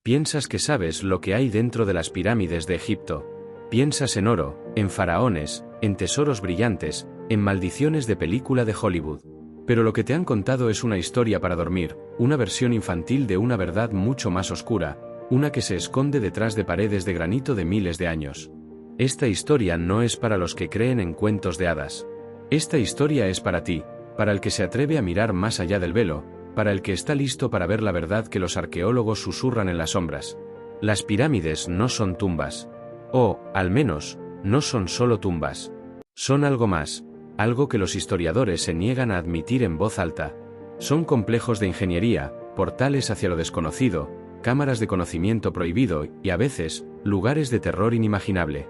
Piensas que sabes lo que hay dentro de las pirámides de Egipto. Piensas en oro, en faraones, en tesoros brillantes, en maldiciones de película de Hollywood. Pero lo que te han contado es una historia para dormir, una versión infantil de una verdad mucho más oscura, una que se esconde detrás de paredes de granito de miles de años. Esta historia no es para los que creen en cuentos de hadas. Esta historia es para ti, para el que se atreve a mirar más allá del velo, para el que está listo para ver la verdad que los arqueólogos susurran en las sombras. Las pirámides no son tumbas. O, al menos, no son solo tumbas. Son algo más, algo que los historiadores se niegan a admitir en voz alta. Son complejos de ingeniería, portales hacia lo desconocido, cámaras de conocimiento prohibido y, a veces, lugares de terror inimaginable.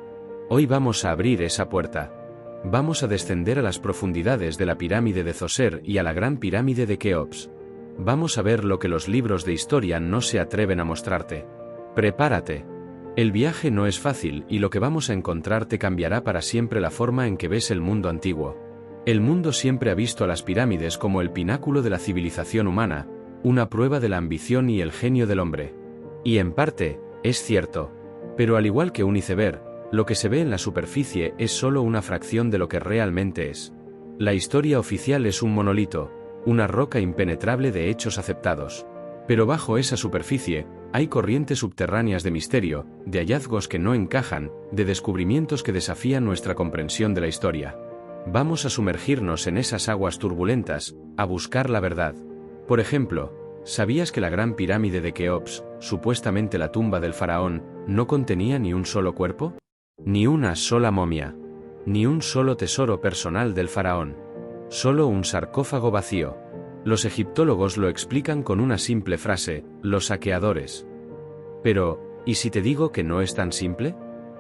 Hoy vamos a abrir esa puerta. Vamos a descender a las profundidades de la pirámide de Zoser y a la gran pirámide de Keops. Vamos a ver lo que los libros de historia no se atreven a mostrarte. Prepárate. El viaje no es fácil y lo que vamos a encontrar te cambiará para siempre la forma en que ves el mundo antiguo. El mundo siempre ha visto a las pirámides como el pináculo de la civilización humana, una prueba de la ambición y el genio del hombre. Y en parte, es cierto. Pero al igual que un iceberg, lo que se ve en la superficie es solo una fracción de lo que realmente es. La historia oficial es un monolito, una roca impenetrable de hechos aceptados. Pero bajo esa superficie, hay corrientes subterráneas de misterio, de hallazgos que no encajan, de descubrimientos que desafían nuestra comprensión de la historia. Vamos a sumergirnos en esas aguas turbulentas, a buscar la verdad. Por ejemplo, ¿sabías que la gran pirámide de Keops, supuestamente la tumba del faraón, no contenía ni un solo cuerpo? Ni una sola momia. Ni un solo tesoro personal del faraón. Solo un sarcófago vacío. Los egiptólogos lo explican con una simple frase: los saqueadores. Pero, ¿y si te digo que no es tan simple?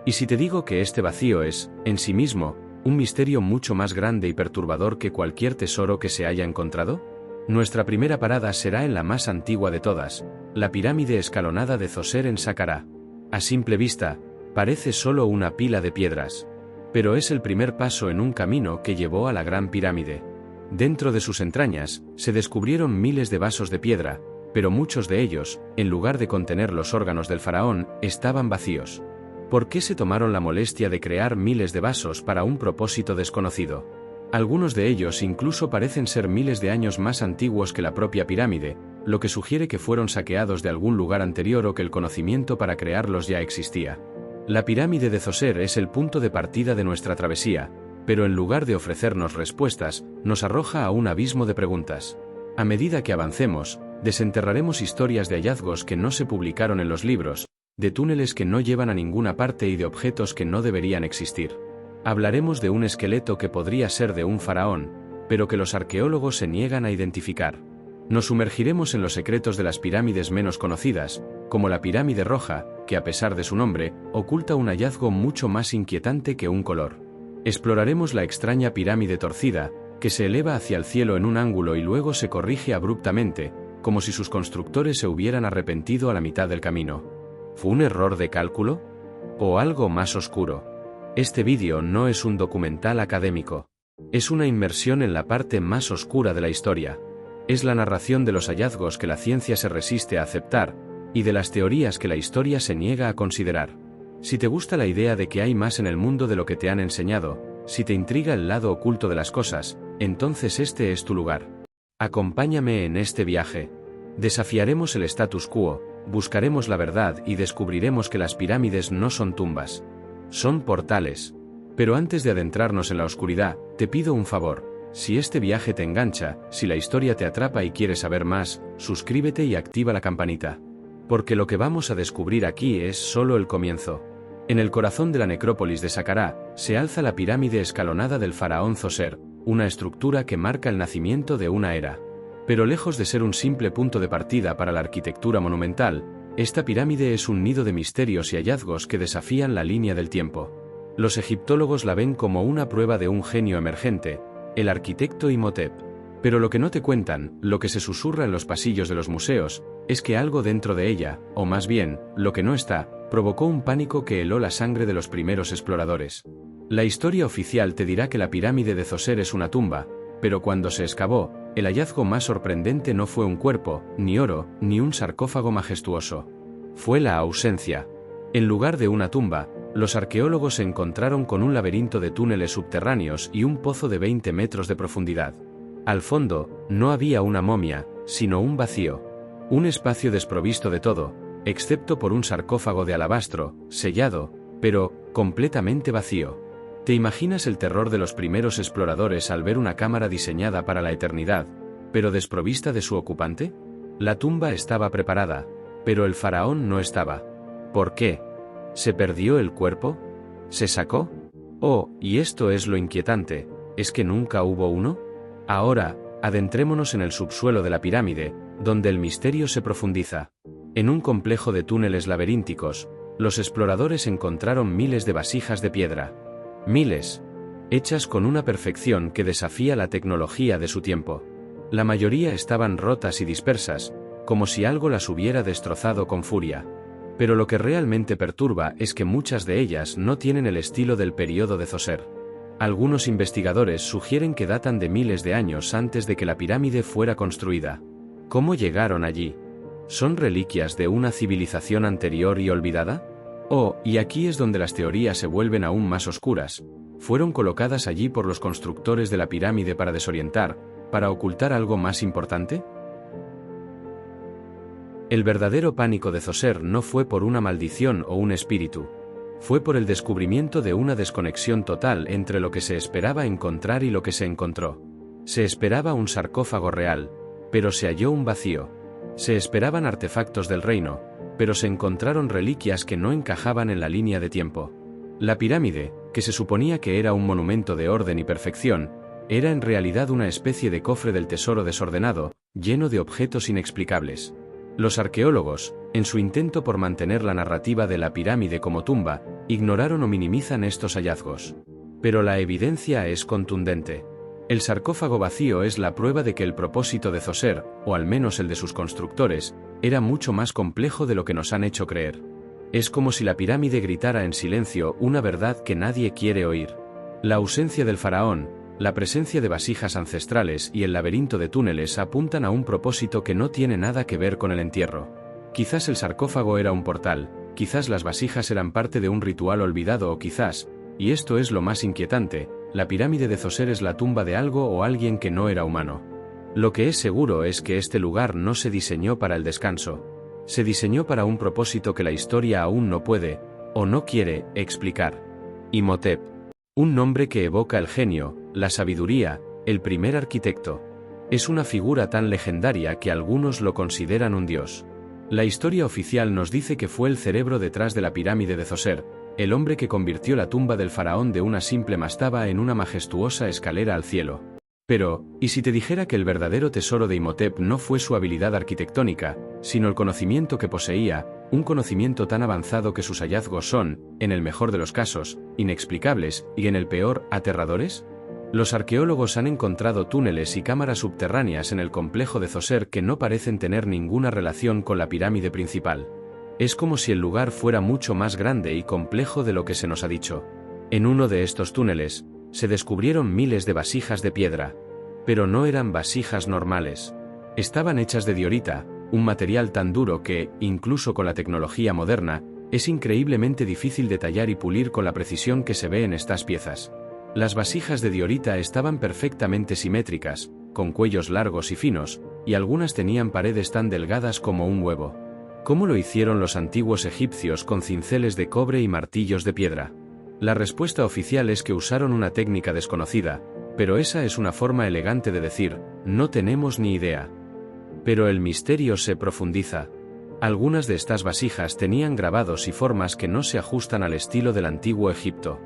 ¿Y si te digo que este vacío es, en sí mismo, un misterio mucho más grande y perturbador que cualquier tesoro que se haya encontrado? Nuestra primera parada será en la más antigua de todas, la pirámide escalonada de Zoser en Saqqara. A simple vista, parece solo una pila de piedras. Pero es el primer paso en un camino que llevó a la gran pirámide. Dentro de sus entrañas, se descubrieron miles de vasos de piedra, pero muchos de ellos, en lugar de contener los órganos del faraón, estaban vacíos. ¿Por qué se tomaron la molestia de crear miles de vasos para un propósito desconocido? Algunos de ellos incluso parecen ser miles de años más antiguos que la propia pirámide, lo que sugiere que fueron saqueados de algún lugar anterior o que el conocimiento para crearlos ya existía. La pirámide de Zoser es el punto de partida de nuestra travesía, pero en lugar de ofrecernos respuestas, nos arroja a un abismo de preguntas. A medida que avancemos, desenterraremos historias de hallazgos que no se publicaron en los libros, de túneles que no llevan a ninguna parte y de objetos que no deberían existir. Hablaremos de un esqueleto que podría ser de un faraón, pero que los arqueólogos se niegan a identificar. Nos sumergiremos en los secretos de las pirámides menos conocidas, como la pirámide roja, que a pesar de su nombre, oculta un hallazgo mucho más inquietante que un color. Exploraremos la extraña pirámide torcida, que se eleva hacia el cielo en un ángulo y luego se corrige abruptamente, como si sus constructores se hubieran arrepentido a la mitad del camino. ¿Fue un error de cálculo? ¿O algo más oscuro? Este vídeo no es un documental académico. Es una inmersión en la parte más oscura de la historia. Es la narración de los hallazgos que la ciencia se resiste a aceptar, y de las teorías que la historia se niega a considerar. Si te gusta la idea de que hay más en el mundo de lo que te han enseñado, si te intriga el lado oculto de las cosas, entonces este es tu lugar. Acompáñame en este viaje. Desafiaremos el status quo, buscaremos la verdad y descubriremos que las pirámides no son tumbas. Son portales. Pero antes de adentrarnos en la oscuridad, te pido un favor. Si este viaje te engancha, si la historia te atrapa y quieres saber más, suscríbete y activa la campanita. Porque lo que vamos a descubrir aquí es solo el comienzo. En el corazón de la necrópolis de Saqqara, se alza la pirámide escalonada del faraón Zoser, una estructura que marca el nacimiento de una era. Pero lejos de ser un simple punto de partida para la arquitectura monumental, esta pirámide es un nido de misterios y hallazgos que desafían la línea del tiempo. Los egiptólogos la ven como una prueba de un genio emergente, el arquitecto Imhotep. Pero lo que no te cuentan, lo que se susurra en los pasillos de los museos, es que algo dentro de ella, o más bien, lo que no está, provocó un pánico que heló la sangre de los primeros exploradores. La historia oficial te dirá que la pirámide de Zoser es una tumba, pero cuando se excavó, el hallazgo más sorprendente no fue un cuerpo, ni oro, ni un sarcófago majestuoso. Fue la ausencia. En lugar de una tumba, los arqueólogos se encontraron con un laberinto de túneles subterráneos y un pozo de 20 metros de profundidad. Al fondo, no había una momia, sino un vacío. Un espacio desprovisto de todo, excepto por un sarcófago de alabastro, sellado, pero completamente vacío. ¿Te imaginas el terror de los primeros exploradores al ver una cámara diseñada para la eternidad, pero desprovista de su ocupante? La tumba estaba preparada, pero el faraón no estaba. ¿Por qué? ¿Se perdió el cuerpo? ¿Se sacó? Oh, y esto es lo inquietante, ¿es que nunca hubo uno? Ahora, adentrémonos en el subsuelo de la pirámide, donde el misterio se profundiza. En un complejo de túneles laberínticos, los exploradores encontraron miles de vasijas de piedra. Miles. Hechas con una perfección que desafía la tecnología de su tiempo. La mayoría estaban rotas y dispersas, como si algo las hubiera destrozado con furia. Pero lo que realmente perturba es que muchas de ellas no tienen el estilo del período de Zoser. Algunos investigadores sugieren que datan de miles de años antes de que la pirámide fuera construida. ¿Cómo llegaron allí? ¿Son reliquias de una civilización anterior y olvidada? Oh, y aquí es donde las teorías se vuelven aún más oscuras. ¿Fueron colocadas allí por los constructores de la pirámide para desorientar, para ocultar algo más importante? El verdadero pánico de Zoser no fue por una maldición o un espíritu. Fue por el descubrimiento de una desconexión total entre lo que se esperaba encontrar y lo que se encontró. Se esperaba un sarcófago real, pero se halló un vacío. Se esperaban artefactos del reino, pero se encontraron reliquias que no encajaban en la línea de tiempo. La pirámide, que se suponía que era un monumento de orden y perfección, era en realidad una especie de cofre del tesoro desordenado, lleno de objetos inexplicables. Los arqueólogos, en su intento por mantener la narrativa de la pirámide como tumba, ignoraron o minimizan estos hallazgos. Pero la evidencia es contundente. El sarcófago vacío es la prueba de que el propósito de Zoser, o al menos el de sus constructores, era mucho más complejo de lo que nos han hecho creer. Es como si la pirámide gritara en silencio una verdad que nadie quiere oír. La ausencia del faraón, la presencia de vasijas ancestrales y el laberinto de túneles apuntan a un propósito que no tiene nada que ver con el entierro. Quizás el sarcófago era un portal, quizás las vasijas eran parte de un ritual olvidado o quizás, y esto es lo más inquietante, la pirámide de Zoser es la tumba de algo o alguien que no era humano. Lo que es seguro es que este lugar no se diseñó para el descanso. Se diseñó para un propósito que la historia aún no puede, o no quiere, explicar. Imhotep. Un nombre que evoca el genio, la sabiduría, el primer arquitecto. Es una figura tan legendaria que algunos lo consideran un dios. La historia oficial nos dice que fue el cerebro detrás de la pirámide de Zoser, el hombre que convirtió la tumba del faraón de una simple mastaba en una majestuosa escalera al cielo. Pero, ¿y si te dijera que el verdadero tesoro de Imhotep no fue su habilidad arquitectónica, sino el conocimiento que poseía, un conocimiento tan avanzado que sus hallazgos son, en el mejor de los casos, inexplicables, y en el peor, aterradores? Los arqueólogos han encontrado túneles y cámaras subterráneas en el complejo de Zoser que no parecen tener ninguna relación con la pirámide principal. Es como si el lugar fuera mucho más grande y complejo de lo que se nos ha dicho. En uno de estos túneles, se descubrieron miles de vasijas de piedra. Pero no eran vasijas normales. Estaban hechas de diorita, un material tan duro que, incluso con la tecnología moderna, es increíblemente difícil de tallar y pulir con la precisión que se ve en estas piezas. Las vasijas de diorita estaban perfectamente simétricas, con cuellos largos y finos, y algunas tenían paredes tan delgadas como un huevo. ¿Cómo lo hicieron los antiguos egipcios con cinceles de cobre y martillos de piedra? La respuesta oficial es que usaron una técnica desconocida, pero esa es una forma elegante de decir, no tenemos ni idea. Pero el misterio se profundiza. Algunas de estas vasijas tenían grabados y formas que no se ajustan al estilo del antiguo Egipto.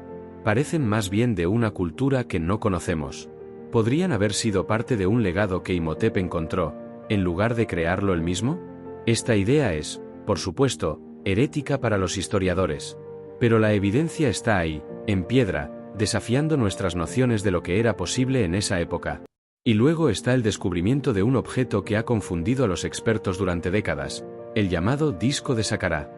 Parecen más bien de una cultura que no conocemos. ¿Podrían haber sido parte de un legado que Imhotep encontró, en lugar de crearlo él mismo? Esta idea es, por supuesto, herética para los historiadores. Pero la evidencia está ahí, en piedra, desafiando nuestras nociones de lo que era posible en esa época. Y luego está el descubrimiento de un objeto que ha confundido a los expertos durante décadas, el llamado disco de Saqqara.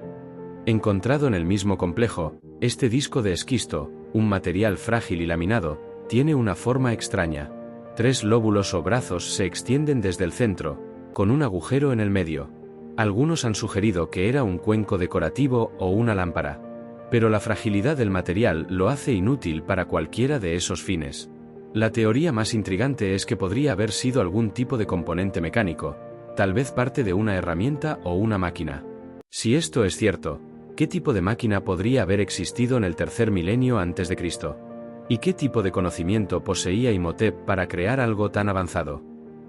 Encontrado en el mismo complejo, este disco de esquisto, un material frágil y laminado, tiene una forma extraña. 3 lóbulos o brazos se extienden desde el centro, con un agujero en el medio. Algunos han sugerido que era un cuenco decorativo o una lámpara. Pero la fragilidad del material lo hace inútil para cualquiera de esos fines. La teoría más intrigante es que podría haber sido algún tipo de componente mecánico, tal vez parte de una herramienta o una máquina. Si esto es cierto, ¿qué tipo de máquina podría haber existido en el tercer milenio antes de Cristo? ¿Y qué tipo de conocimiento poseía Imhotep para crear algo tan avanzado?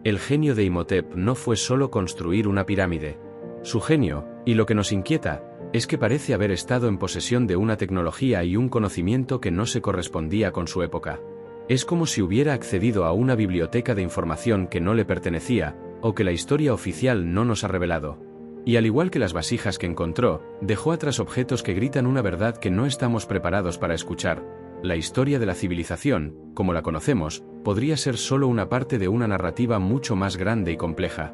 El genio de Imhotep no fue solo construir una pirámide. Su genio, y lo que nos inquieta, es que parece haber estado en posesión de una tecnología y un conocimiento que no se correspondía con su época. Es como si hubiera accedido a una biblioteca de información que no le pertenecía, o que la historia oficial no nos ha revelado. Y al igual que las vasijas que encontró, dejó atrás objetos que gritan una verdad que no estamos preparados para escuchar. La historia de la civilización, como la conocemos, podría ser solo una parte de una narrativa mucho más grande y compleja.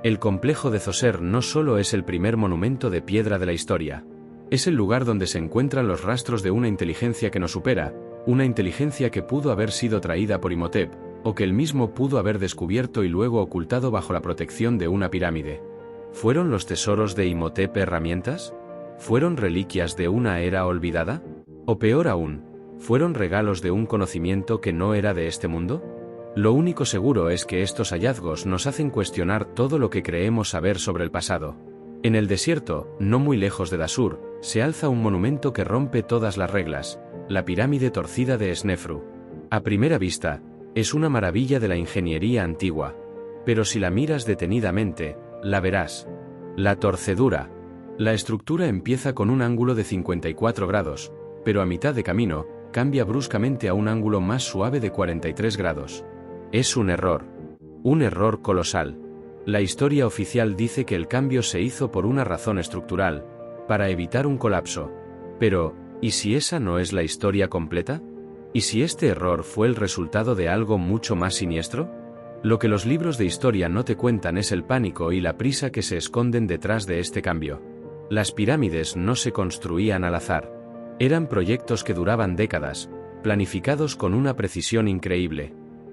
El complejo de Zoser no solo es el primer monumento de piedra de la historia. Es el lugar donde se encuentran los rastros de una inteligencia que nos supera, una inteligencia que pudo haber sido traída por Imhotep, o que él mismo pudo haber descubierto y luego ocultado bajo la protección de una pirámide. ¿Fueron los tesoros de Imhotep herramientas? ¿Fueron reliquias de una era olvidada? O peor aún, ¿fueron regalos de un conocimiento que no era de este mundo? Lo único seguro es que estos hallazgos nos hacen cuestionar todo lo que creemos saber sobre el pasado. En el desierto, no muy lejos de Dasur, se alza un monumento que rompe todas las reglas, la pirámide torcida de Snefru. A primera vista, es una maravilla de la ingeniería antigua. Pero si la miras detenidamente, la verás. La torcedura. La estructura empieza con un ángulo de 54 grados, pero a mitad de camino, cambia bruscamente a un ángulo más suave de 43 grados. Es un error colosal. La historia oficial dice que el cambio se hizo por una razón estructural, para evitar un colapso. Pero, ¿y si esa no es la historia completa? ¿Y si este error fue el resultado de algo mucho más siniestro? Lo que los libros de historia no te cuentan es el pánico y la prisa que se esconden detrás de este cambio. Las pirámides no se construían al azar. Eran proyectos que duraban décadas, planificados con una precisión increíble.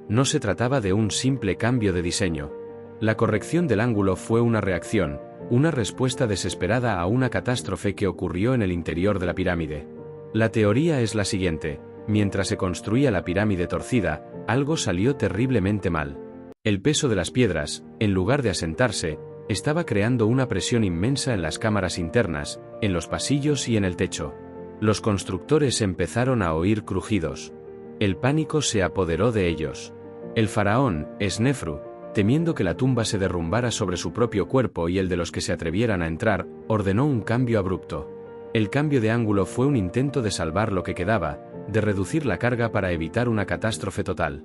No se trataba de un simple cambio de diseño. La corrección del ángulo fue una reacción, una respuesta desesperada a una catástrofe que ocurrió en el interior de la pirámide. La teoría es la siguiente: mientras se construía la pirámide torcida, algo salió terriblemente mal. El peso de las piedras, en lugar de asentarse, estaba creando una presión inmensa en las cámaras internas, en los pasillos y en el techo. Los constructores empezaron a oír crujidos. El pánico se apoderó de ellos. El faraón, Snefru, temiendo que la tumba se derrumbara sobre su propio cuerpo y el de los que se atrevieran a entrar, ordenó un cambio abrupto. El cambio de ángulo fue un intento de salvar lo que quedaba, de reducir la carga para evitar una catástrofe total.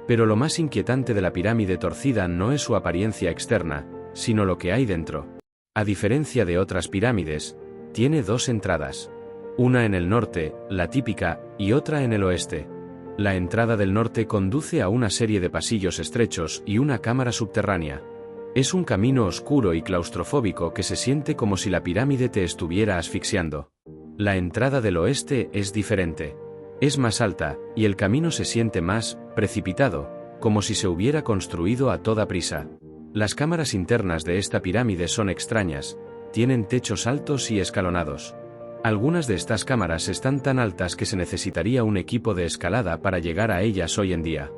Pero lo más inquietante de la pirámide torcida no es su apariencia externa, sino lo que hay dentro. A diferencia de otras pirámides, tiene dos entradas. Una en el norte, la típica, y otra en el oeste. La entrada del norte conduce a una serie de pasillos estrechos y una cámara subterránea. Es un camino oscuro y claustrofóbico que se siente como si la pirámide te estuviera asfixiando. La entrada del oeste es diferente. Es más alta, y el camino se siente más precipitado, como si se hubiera construido a toda prisa. Las cámaras internas de esta pirámide son extrañas, tienen techos altos y escalonados. Algunas de estas cámaras están tan altas que se necesitaría un equipo de escalada para llegar a ellas hoy en día.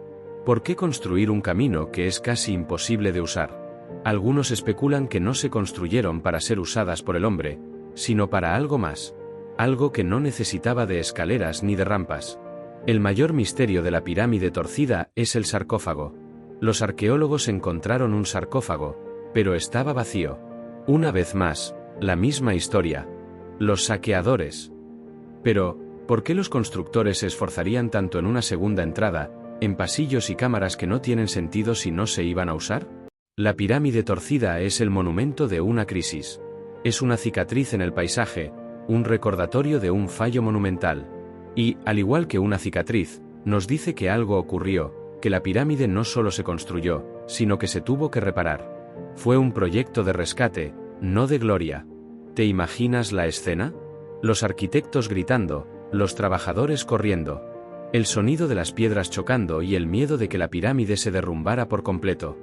¿Por qué construir un camino que es casi imposible de usar? Algunos especulan que no se construyeron para ser usadas por el hombre, sino para algo más. Algo que no necesitaba de escaleras ni de rampas. El mayor misterio de la pirámide torcida es el sarcófago. Los arqueólogos encontraron un sarcófago, pero estaba vacío. Una vez más, la misma historia. Los saqueadores. Pero, ¿por qué los constructores se esforzarían tanto en una segunda entrada, en pasillos y cámaras que no tienen sentido si no se iban a usar? La pirámide torcida es el monumento de una crisis. Es una cicatriz en el paisaje, un recordatorio de un fallo monumental. Y, al igual que una cicatriz, nos dice que algo ocurrió, que la pirámide no solo se construyó, sino que se tuvo que reparar. Fue un proyecto de rescate, no de gloria. ¿Te imaginas la escena? Los arquitectos gritando, los trabajadores corriendo. El sonido de las piedras chocando y el miedo de que la pirámide se derrumbara por completo.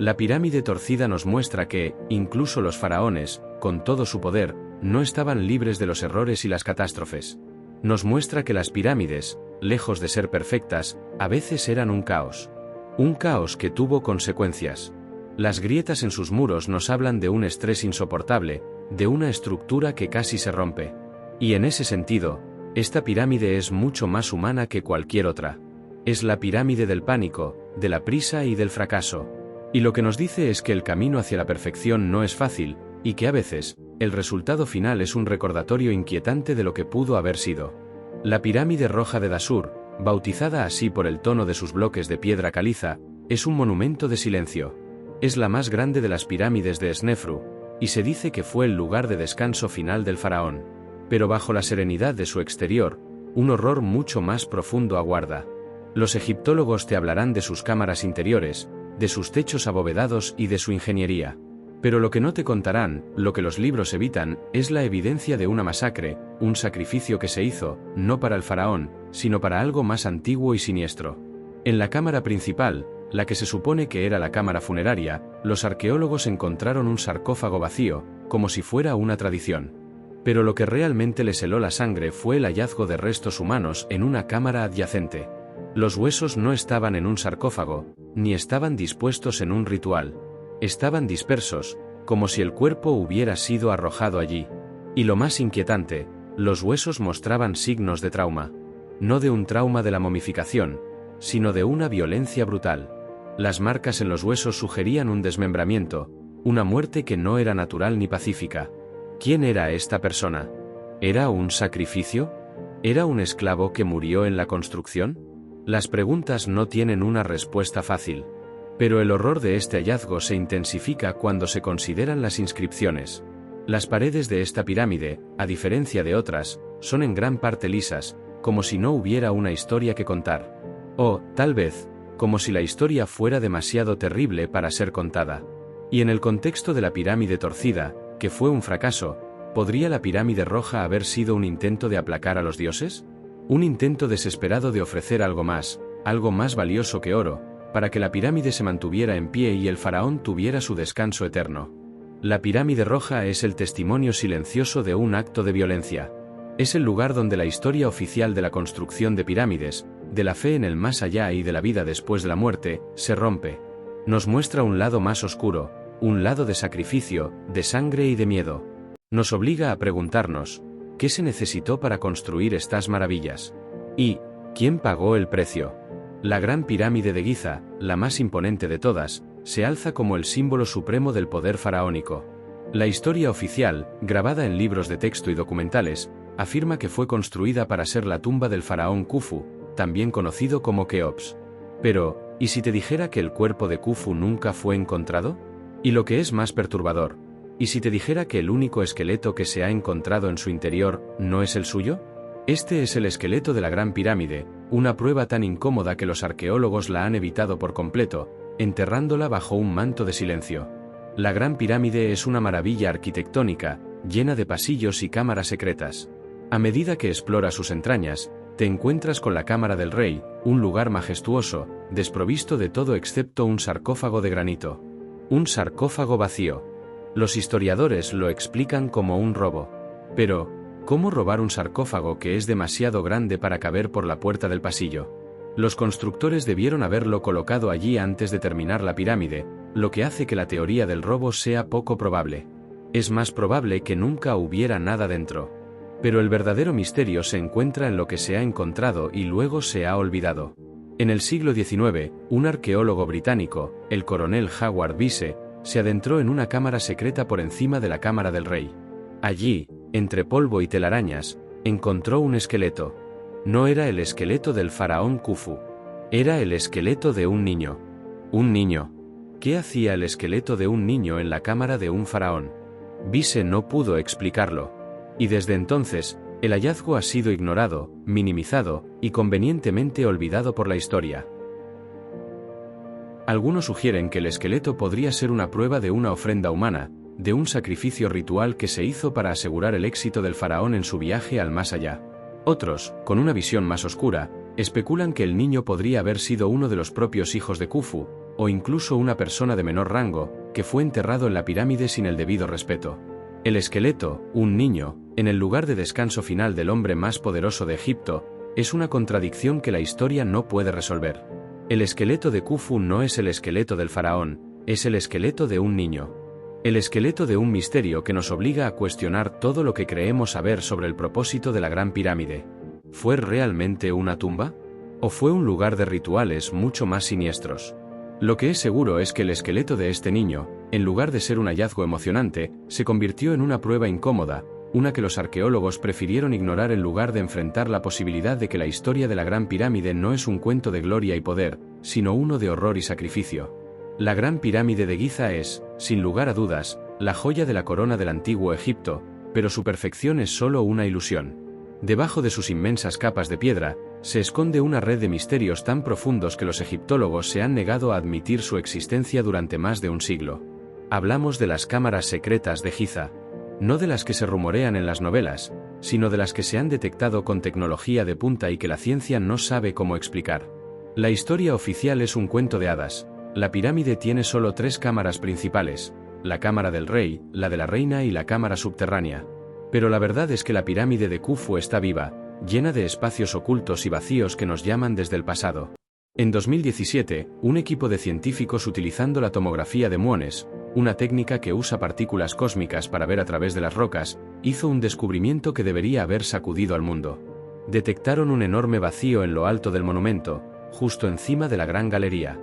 La pirámide torcida nos muestra que, incluso los faraones, con todo su poder, no estaban libres de los errores y las catástrofes. Nos muestra que las pirámides, lejos de ser perfectas, a veces eran un caos. Un caos que tuvo consecuencias. Las grietas en sus muros nos hablan de un estrés insoportable, de una estructura que casi se rompe. Y en ese sentido, esta pirámide es mucho más humana que cualquier otra. Es la pirámide del pánico, de la prisa y del fracaso. Y lo que nos dice es que el camino hacia la perfección no es fácil, y que a veces, el resultado final es un recordatorio inquietante de lo que pudo haber sido. La pirámide roja de Dashur, bautizada así por el tono de sus bloques de piedra caliza, es un monumento de silencio. Es la más grande de las pirámides de Snefru, y se dice que fue el lugar de descanso final del faraón. Pero bajo la serenidad de su exterior, un horror mucho más profundo aguarda. Los egiptólogos te hablarán de sus cámaras interiores, de sus techos abovedados y de su ingeniería. Pero lo que no te contarán, lo que los libros evitan, es la evidencia de una masacre, un sacrificio que se hizo, no para el faraón, sino para algo más antiguo y siniestro. En la cámara principal, la que se supone que era la cámara funeraria, los arqueólogos encontraron un sarcófago vacío, como si fuera una tradición. Pero lo que realmente les heló la sangre fue el hallazgo de restos humanos en una cámara adyacente. Los huesos no estaban en un sarcófago, ni estaban dispuestos en un ritual. Estaban dispersos, como si el cuerpo hubiera sido arrojado allí. Y lo más inquietante, los huesos mostraban signos de trauma. No de un trauma de la momificación, sino de una violencia brutal. Las marcas en los huesos sugerían un desmembramiento, una muerte que no era natural ni pacífica. ¿Quién era esta persona? ¿Era un sacrificio? ¿Era un esclavo que murió en la construcción? Las preguntas no tienen una respuesta fácil. Pero el horror de este hallazgo se intensifica cuando se consideran las inscripciones. Las paredes de esta pirámide, a diferencia de otras, son en gran parte lisas, como si no hubiera una historia que contar. O, tal vez, como si la historia fuera demasiado terrible para ser contada. Y en el contexto de la pirámide torcida, que fue un fracaso, ¿podría la pirámide roja haber sido un intento de aplacar a los dioses? Un intento desesperado de ofrecer algo más valioso que oro, para que la pirámide se mantuviera en pie y el faraón tuviera su descanso eterno. La pirámide roja es el testimonio silencioso de un acto de violencia. Es el lugar donde la historia oficial de la construcción de pirámides, de la fe en el más allá y de la vida después de la muerte, se rompe. Nos muestra un lado más oscuro, un lado de sacrificio, de sangre y de miedo. Nos obliga a preguntarnos, ¿qué se necesitó para construir estas maravillas? ¿Y quién pagó el precio? La gran pirámide de Giza, la más imponente de todas, se alza como el símbolo supremo del poder faraónico. La historia oficial, grabada en libros de texto y documentales, afirma que fue construida para ser la tumba del faraón Khufu, también conocido como Keops. Pero, ¿y si te dijera que el cuerpo de Khufu nunca fue encontrado? Y lo que es más perturbador, ¿y si te dijera que el único esqueleto que se ha encontrado en su interior no es el suyo? Este es el esqueleto de la Gran Pirámide, una prueba tan incómoda que los arqueólogos la han evitado por completo, enterrándola bajo un manto de silencio. La Gran Pirámide es una maravilla arquitectónica, llena de pasillos y cámaras secretas. A medida que exploras sus entrañas, te encuentras con la Cámara del Rey, un lugar majestuoso, desprovisto de todo excepto un sarcófago de granito. Un sarcófago vacío. Los historiadores lo explican como un robo. Pero, ¿cómo robar un sarcófago que es demasiado grande para caber por la puerta del pasillo? Los constructores debieron haberlo colocado allí antes de terminar la pirámide, lo que hace que la teoría del robo sea poco probable. Es más probable que nunca hubiera nada dentro. Pero el verdadero misterio se encuentra en lo que se ha encontrado y luego se ha olvidado. En el siglo XIX, un arqueólogo británico, el coronel Howard Bisse, se adentró en una cámara secreta por encima de la Cámara del Rey. Allí, entre polvo y telarañas, encontró un esqueleto. No era el esqueleto del faraón Khufu. Era el esqueleto de un niño. Un niño. ¿Qué hacía el esqueleto de un niño en la cámara de un faraón? Bisse no pudo explicarlo. Y desde entonces, el hallazgo ha sido ignorado, minimizado y convenientemente olvidado por la historia. Algunos sugieren que el esqueleto podría ser una prueba de una ofrenda humana, de un sacrificio ritual que se hizo para asegurar el éxito del faraón en su viaje al más allá. Otros, con una visión más oscura, especulan que el niño podría haber sido uno de los propios hijos de Khufu, o incluso una persona de menor rango, que fue enterrado en la pirámide sin el debido respeto. El esqueleto, un niño, en el lugar de descanso final del hombre más poderoso de Egipto, es una contradicción que la historia no puede resolver. El esqueleto de Khufu no es el esqueleto del faraón, es el esqueleto de un niño. El esqueleto de un misterio que nos obliga a cuestionar todo lo que creemos saber sobre el propósito de la Gran Pirámide. ¿Fue realmente una tumba? ¿O fue un lugar de rituales mucho más siniestros? Lo que es seguro es que el esqueleto de este niño, en lugar de ser un hallazgo emocionante, se convirtió en una prueba incómoda, una que los arqueólogos prefirieron ignorar en lugar de enfrentar la posibilidad de que la historia de la Gran Pirámide no es un cuento de gloria y poder, sino uno de horror y sacrificio. La Gran Pirámide de Giza es, sin lugar a dudas, la joya de la corona del antiguo Egipto, pero su perfección es solo una ilusión. Debajo de sus inmensas capas de piedra, se esconde una red de misterios tan profundos que los egiptólogos se han negado a admitir su existencia durante más de un siglo. Hablamos de las cámaras secretas de Giza. No de las que se rumorean en las novelas, sino de las que se han detectado con tecnología de punta y que la ciencia no sabe cómo explicar. La historia oficial es un cuento de hadas. La pirámide tiene solo 3 cámaras principales: la cámara del rey, la de la reina y la cámara subterránea. Pero la verdad es que la pirámide de Khufu está viva, llena de espacios ocultos y vacíos que nos llaman desde el pasado. En 2017, un equipo de científicos utilizando la tomografía de muones, una técnica que usa partículas cósmicas para ver a través de las rocas, hizo un descubrimiento que debería haber sacudido al mundo. Detectaron un enorme vacío en lo alto del monumento, justo encima de la gran galería.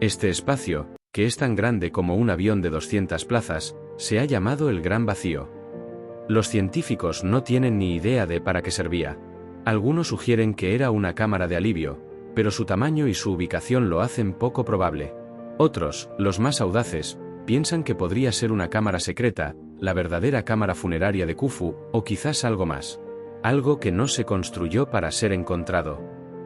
Este espacio, que es tan grande como un avión de 200 plazas, se ha llamado el Gran Vacío. Los científicos no tienen ni idea de para qué servía. Algunos sugieren que era una cámara de alivio, pero su tamaño y su ubicación lo hacen poco probable. Otros, los más audaces, piensan que podría ser una cámara secreta, la verdadera cámara funeraria de Khufu, o quizás algo más. Algo que no se construyó para ser encontrado.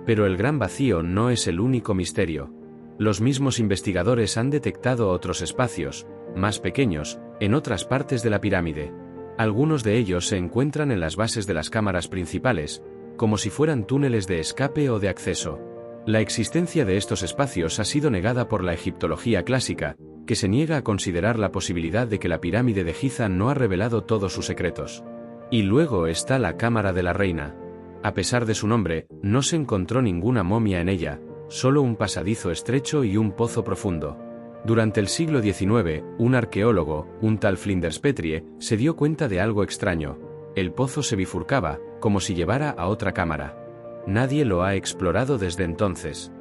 Pero el Gran Vacío no es el único misterio. Los mismos investigadores han detectado otros espacios, más pequeños, en otras partes de la pirámide. Algunos de ellos se encuentran en las bases de las cámaras principales, como si fueran túneles de escape o de acceso. La existencia de estos espacios ha sido negada por la egiptología clásica, que se niega a considerar la posibilidad de que la pirámide de Giza no ha revelado todos sus secretos. Y luego está la cámara de la reina. A pesar de su nombre, no se encontró ninguna momia en ella, solo un pasadizo estrecho y un pozo profundo. Durante el siglo XIX, un arqueólogo, un tal Flinders Petrie, se dio cuenta de algo extraño. El pozo se bifurcaba, como si llevara a otra cámara. Nadie lo ha explorado desde entonces.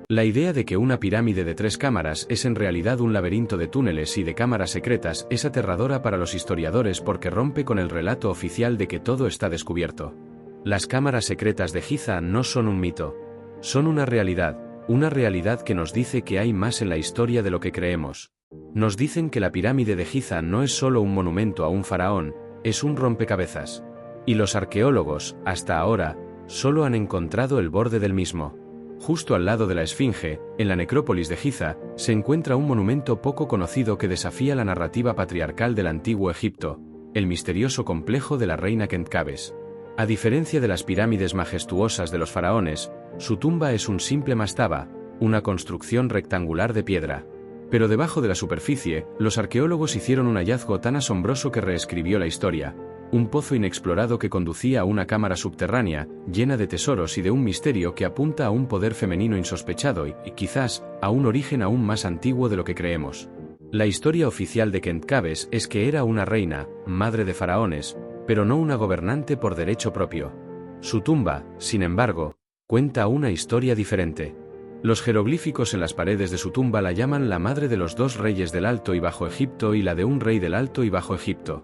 La idea de que una pirámide de 3 cámaras es en realidad un laberinto de túneles y de cámaras secretas es aterradora para los historiadores porque rompe con el relato oficial de que todo está descubierto. Las cámaras secretas de Giza no son un mito. Son una realidad que nos dice que hay más en la historia de lo que creemos. Nos dicen que la pirámide de Giza no es solo un monumento a un faraón, es un rompecabezas. Y los arqueólogos, hasta ahora, solo han encontrado el borde del mismo. Justo al lado de la Esfinge, en la necrópolis de Giza, se encuentra un monumento poco conocido que desafía la narrativa patriarcal del antiguo Egipto, el misterioso complejo de la reina Khentkabes. A diferencia de las pirámides majestuosas de los faraones, su tumba es un simple mastaba, una construcción rectangular de piedra. Pero debajo de la superficie, los arqueólogos hicieron un hallazgo tan asombroso que reescribió la historia. Un pozo inexplorado que conducía a una cámara subterránea, llena de tesoros y de un misterio que apunta a un poder femenino insospechado y, quizás, a un origen aún más antiguo de lo que creemos. La historia oficial de Khentkabes es que era una reina, madre de faraones, pero no una gobernante por derecho propio. Su tumba, sin embargo, cuenta una historia diferente. Los jeroglíficos en las paredes de su tumba la llaman la madre de los 2 reyes del Alto y Bajo Egipto y la de un rey del Alto y Bajo Egipto.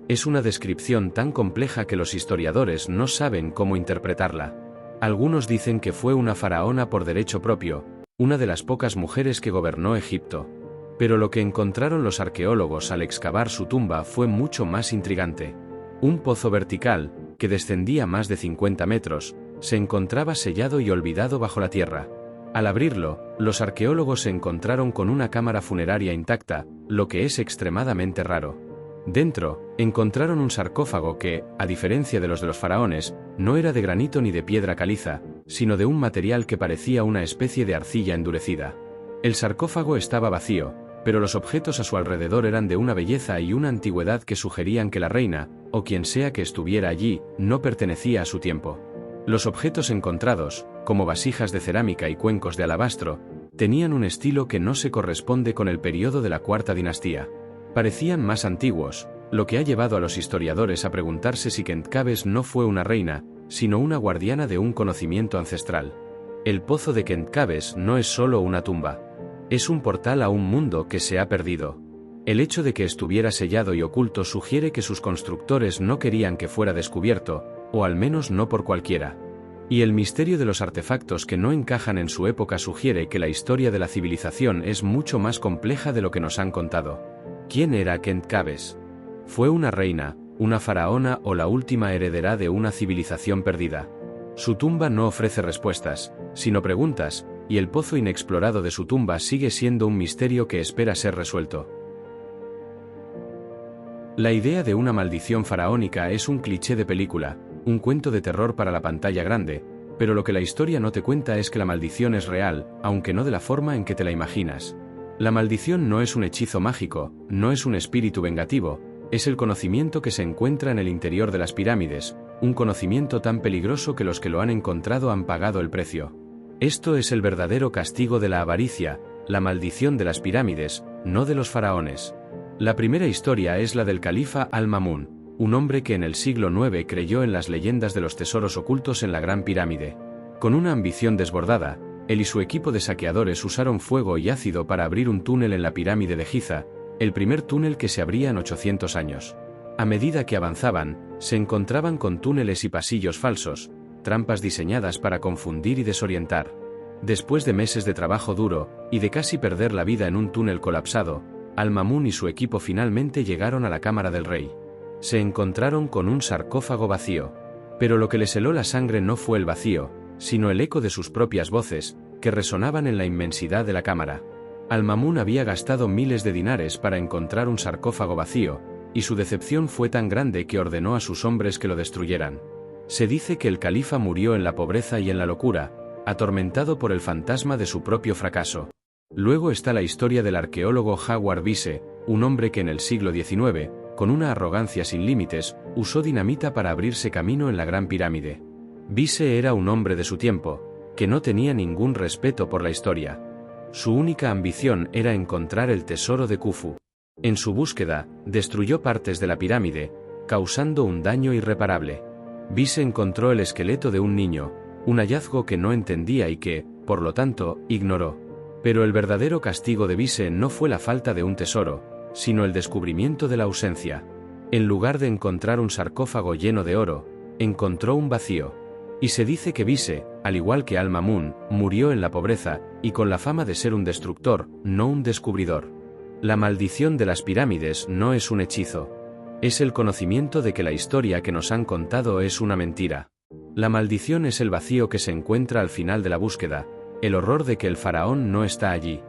Es una descripción tan compleja que los historiadores no saben cómo interpretarla. Algunos dicen que fue una faraona por derecho propio, una de las pocas mujeres que gobernó Egipto. Pero lo que encontraron los arqueólogos al excavar su tumba fue mucho más intrigante. Un pozo vertical, que descendía más de 50 metros, se encontraba sellado y olvidado bajo la tierra. Al abrirlo, los arqueólogos se encontraron con una cámara funeraria intacta, lo que es extremadamente raro. Dentro, encontraron un sarcófago que, a diferencia de los faraones, no era de granito ni de piedra caliza, sino de un material que parecía una especie de arcilla endurecida. El sarcófago estaba vacío, pero los objetos a su alrededor eran de una belleza y una antigüedad que sugerían que la reina, o quien sea que estuviera allí, no pertenecía a su tiempo. Los objetos encontrados, como vasijas de cerámica y cuencos de alabastro, tenían un estilo que no se corresponde con el periodo de la Cuarta Dinastía. Parecían más antiguos, lo que ha llevado a los historiadores a preguntarse si Khentkabesh no fue una reina, sino una guardiana de un conocimiento ancestral. El pozo de Khentkabesh no es solo una tumba. Es un portal a un mundo que se ha perdido. El hecho de que estuviera sellado y oculto sugiere que sus constructores no querían que fuera descubierto, o al menos no por cualquiera. Y el misterio de los artefactos que no encajan en su época sugiere que la historia de la civilización es mucho más compleja de lo que nos han contado. ¿Quién era Khentkabesh? ¿Fue una reina, una faraona o la última heredera de una civilización perdida? Su tumba no ofrece respuestas, sino preguntas, y el pozo inexplorado de su tumba sigue siendo un misterio que espera ser resuelto. La idea de una maldición faraónica es un cliché de película, un cuento de terror para la pantalla grande, pero lo que la historia no te cuenta es que la maldición es real, aunque no de la forma en que te la imaginas. La maldición no es un hechizo mágico, no es un espíritu vengativo, es el conocimiento que se encuentra en el interior de las pirámides, un conocimiento tan peligroso que los que lo han encontrado han pagado el precio. Esto es el verdadero castigo de la avaricia, la maldición de las pirámides, no de los faraones. La primera historia es la del califa Al-Ma'mún, un hombre que en el siglo IX creyó en las leyendas de los tesoros ocultos en la Gran Pirámide. Con una ambición desbordada, él y su equipo de saqueadores usaron fuego y ácido para abrir un túnel en la pirámide de Giza, el primer túnel que se abría en 800 años. A medida que avanzaban, se encontraban con túneles y pasillos falsos, trampas diseñadas para confundir y desorientar. Después de meses de trabajo duro, y de casi perder la vida en un túnel colapsado, Al-Ma'mún y su equipo finalmente llegaron a la cámara del rey. Se encontraron con un sarcófago vacío. Pero lo que les heló la sangre no fue el vacío, sino el eco de sus propias voces, que resonaban en la inmensidad de la cámara. Al-Ma'mún había gastado miles de dinares para encontrar un sarcófago vacío, y su decepción fue tan grande que ordenó a sus hombres que lo destruyeran. Se dice que el califa murió en la pobreza y en la locura, atormentado por el fantasma de su propio fracaso. Luego está la historia del arqueólogo Howard Bisse, un hombre que en el siglo XIX, con una arrogancia sin límites, usó dinamita para abrirse camino en la Gran Pirámide. Bisse era un hombre de su tiempo, que no tenía ningún respeto por la historia. Su única ambición era encontrar el tesoro de Khufu. En su búsqueda, destruyó partes de la pirámide, causando un daño irreparable. Bisse encontró el esqueleto de un niño, un hallazgo que no entendía y que, por lo tanto, ignoró. Pero el verdadero castigo de Bisse no fue la falta de un tesoro, sino el descubrimiento de la ausencia. En lugar de encontrar un sarcófago lleno de oro, encontró un vacío. Y se dice que Bisse, al igual que Al-Ma'mún, murió en la pobreza, y con la fama de ser un destructor, no un descubridor. La maldición de las pirámides no es un hechizo. Es el conocimiento de que la historia que nos han contado es una mentira. La maldición es el vacío que se encuentra al final de la búsqueda, el horror de que el faraón no está allí.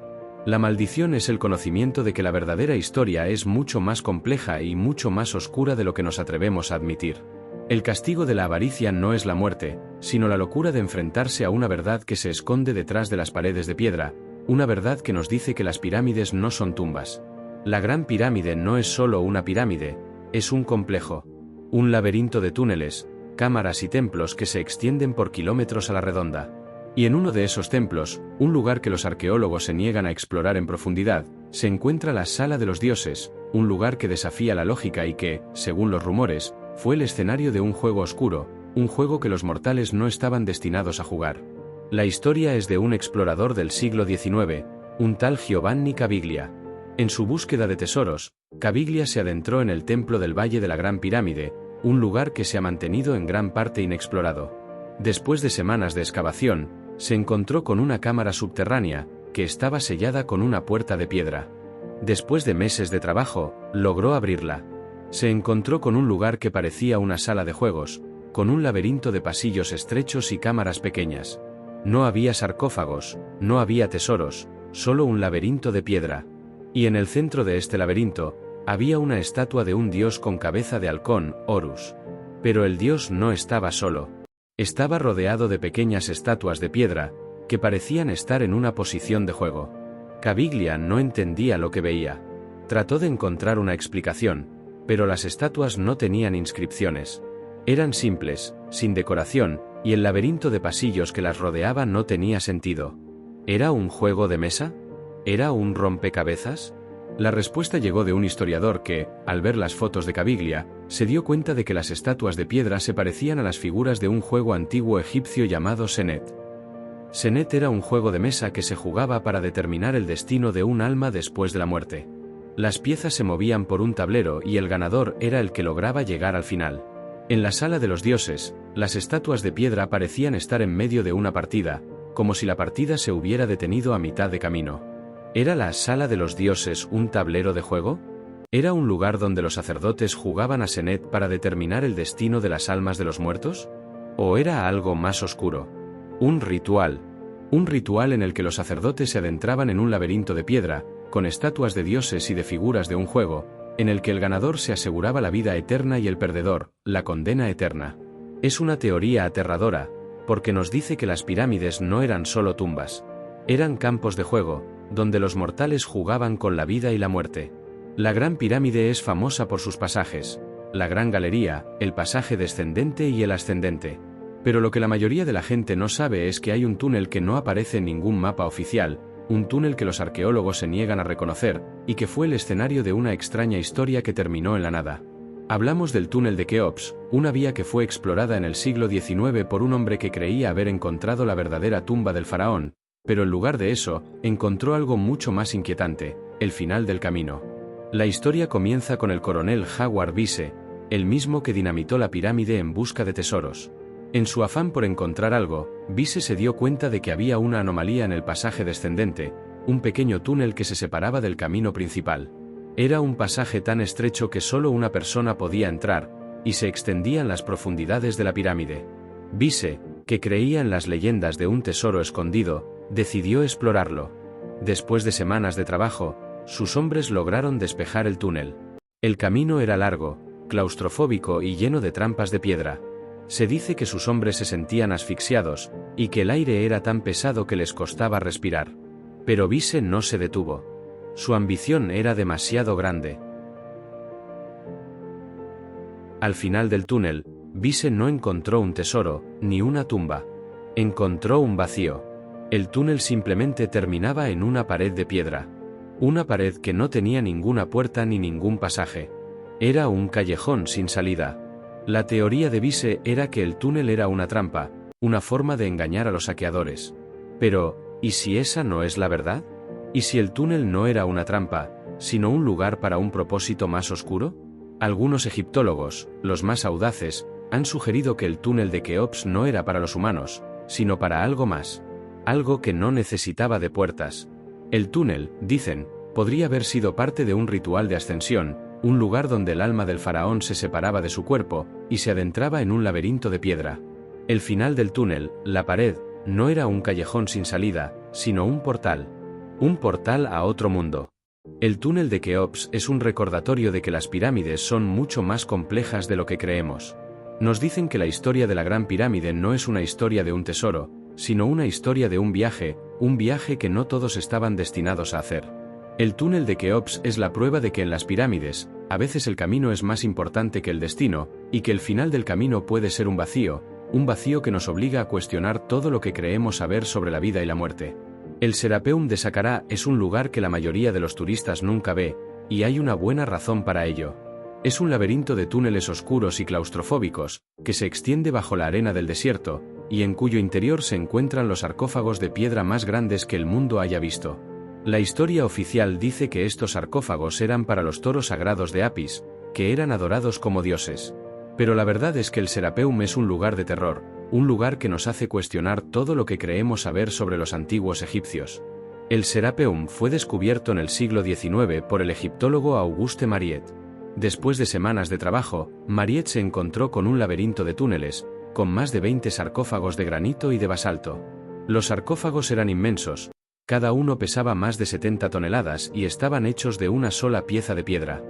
La maldición es el conocimiento de que la verdadera historia es mucho más compleja y mucho más oscura de lo que nos atrevemos a admitir. El castigo de la avaricia no es la muerte, sino la locura de enfrentarse a una verdad que se esconde detrás de las paredes de piedra, una verdad que nos dice que las pirámides no son tumbas. La Gran Pirámide no es solo una pirámide, es un complejo, un laberinto de túneles, cámaras y templos que se extienden por kilómetros a la redonda. Y en uno de esos templos, un lugar que los arqueólogos se niegan a explorar en profundidad, se encuentra la Sala de los Dioses, un lugar que desafía la lógica y que, según los rumores, fue el escenario de un juego oscuro, un juego que los mortales no estaban destinados a jugar. La historia es de un explorador del siglo XIX, un tal Giovanni Caviglia. En su búsqueda de tesoros, Caviglia se adentró en el templo del Valle de la Gran Pirámide, un lugar que se ha mantenido en gran parte inexplorado. Después de semanas de excavación, se encontró con una cámara subterránea, que estaba sellada con una puerta de piedra. Después de meses de trabajo, logró abrirla. Se encontró con un lugar que parecía una sala de juegos, con un laberinto de pasillos estrechos y cámaras pequeñas. No había sarcófagos, no había tesoros, solo un laberinto de piedra. Y en el centro de este laberinto, había una estatua de un dios con cabeza de halcón, Horus. Pero el dios no estaba solo. Estaba rodeado de pequeñas estatuas de piedra, que parecían estar en una posición de juego. Caviglia no entendía lo que veía. Trató de encontrar una explicación, pero las estatuas no tenían inscripciones. Eran simples, sin decoración, y el laberinto de pasillos que las rodeaba no tenía sentido. ¿Era un juego de mesa? ¿Era un rompecabezas? La respuesta llegó de un historiador que, al ver las fotos de Caviglia, se dio cuenta de que las estatuas de piedra se parecían a las figuras de un juego antiguo egipcio llamado Senet. Senet era un juego de mesa que se jugaba para determinar el destino de un alma después de la muerte. Las piezas se movían por un tablero y el ganador era el que lograba llegar al final. En la sala de los dioses, las estatuas de piedra parecían estar en medio de una partida, como si la partida se hubiera detenido a mitad de camino. ¿Era la sala de los dioses un tablero de juego? ¿Era un lugar donde los sacerdotes jugaban a Senet para determinar el destino de las almas de los muertos? ¿O era algo más oscuro? Un ritual en el que los sacerdotes se adentraban en un laberinto de piedra, con estatuas de dioses y de figuras de un juego, en el que el ganador se aseguraba la vida eterna y el perdedor, la condena eterna. Es una teoría aterradora, porque nos dice que las pirámides no eran solo tumbas. Eran campos de juego, donde los mortales jugaban con la vida y la muerte. La Gran Pirámide es famosa por sus pasajes, la Gran Galería, el pasaje descendente y el ascendente. Pero lo que la mayoría de la gente no sabe es que hay un túnel que no aparece en ningún mapa oficial, un túnel que los arqueólogos se niegan a reconocer, y que fue el escenario de una extraña historia que terminó en la nada. Hablamos del túnel de Keops, una vía que fue explorada en el siglo XIX por un hombre que creía haber encontrado la verdadera tumba del faraón, pero en lugar de eso, encontró algo mucho más inquietante, el final del camino. La historia comienza con el coronel Howard Beese, el mismo que dinamitó la pirámide en busca de tesoros. En su afán por encontrar algo, Beese se dio cuenta de que había una anomalía en el pasaje descendente, un pequeño túnel que se separaba del camino principal. Era un pasaje tan estrecho que solo una persona podía entrar, y se extendía en las profundidades de la pirámide. Beese, que creía en las leyendas de un tesoro escondido, decidió explorarlo. Después de semanas de trabajo, sus hombres lograron despejar el túnel. El camino era largo, claustrofóbico y lleno de trampas de piedra. Se dice que sus hombres se sentían asfixiados, y que el aire era tan pesado que les costaba respirar. Pero Beese no se detuvo. Su ambición era demasiado grande. Al final del túnel, Beese no encontró un tesoro, ni una tumba. Encontró un vacío. El túnel simplemente terminaba en una pared de piedra. Una pared que no tenía ninguna puerta ni ningún pasaje. Era un callejón sin salida. La teoría de Beese era que el túnel era una trampa, una forma de engañar a los saqueadores. Pero, ¿y si esa no es la verdad? ¿Y si el túnel no era una trampa, sino un lugar para un propósito más oscuro? Algunos egiptólogos, los más audaces, han sugerido que el túnel de Keops no era para los humanos, sino para algo más. Algo que no necesitaba de puertas. El túnel, dicen, podría haber sido parte de un ritual de ascensión, un lugar donde el alma del faraón se separaba de su cuerpo, y se adentraba en un laberinto de piedra. El final del túnel, la pared, no era un callejón sin salida, sino un portal. Un portal a otro mundo. El túnel de Keops es un recordatorio de que las pirámides son mucho más complejas de lo que creemos. Nos dicen que la historia de la Gran Pirámide no es una historia de un tesoro, sino una historia de un viaje que no todos estaban destinados a hacer. El túnel de Keops es la prueba de que en las pirámides, a veces el camino es más importante que el destino, y que el final del camino puede ser un vacío que nos obliga a cuestionar todo lo que creemos saber sobre la vida y la muerte. El Serapeum de Saqqara es un lugar que la mayoría de los turistas nunca ve, y hay una buena razón para ello. Es un laberinto de túneles oscuros y claustrofóbicos, que se extiende bajo la arena del desierto, y en cuyo interior se encuentran los sarcófagos de piedra más grandes que el mundo haya visto. La historia oficial dice que estos sarcófagos eran para los toros sagrados de Apis, que eran adorados como dioses. Pero la verdad es que el Serapeum es un lugar de terror, un lugar que nos hace cuestionar todo lo que creemos saber sobre los antiguos egipcios. El Serapeum fue descubierto en el siglo XIX por el egiptólogo Auguste Mariette. Después de semanas de trabajo, Mariette se encontró con un laberinto de túneles, con más de 20 sarcófagos de granito y de basalto. Los sarcófagos eran inmensos, cada uno pesaba más de 70 toneladas y estaban hechos de una sola pieza de piedra.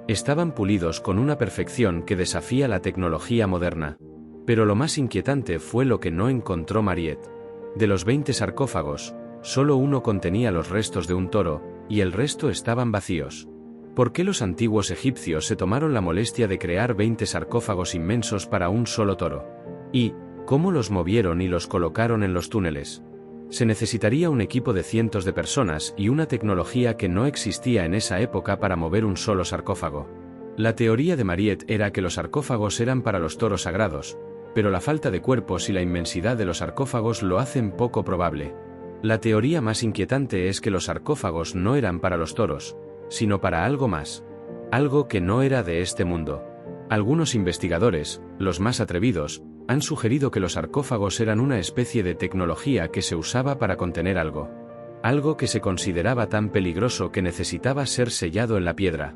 Estaban pulidos con una perfección que desafía la tecnología moderna. Pero lo más inquietante fue lo que no encontró Mariette. De los 20 sarcófagos, Solo uno contenía los restos de un toro, y el resto estaban vacíos. ¿Por qué los antiguos egipcios se tomaron la molestia de crear 20 sarcófagos inmensos para un solo toro? ¿Y cómo los movieron y los colocaron en los túneles? Se necesitaría un equipo de cientos de personas y una tecnología que no existía en esa época para mover un solo sarcófago. La teoría de Mariette era que los sarcófagos eran para los toros sagrados, pero la falta de cuerpos y la inmensidad de los sarcófagos lo hacen poco probable. La teoría más inquietante es que los sarcófagos no eran para los toros, sino para algo más. Algo que no era de este mundo. Algunos investigadores, los más atrevidos, han sugerido que los sarcófagos eran una especie de tecnología que se usaba para contener algo. Algo que se consideraba tan peligroso que necesitaba ser sellado en la piedra.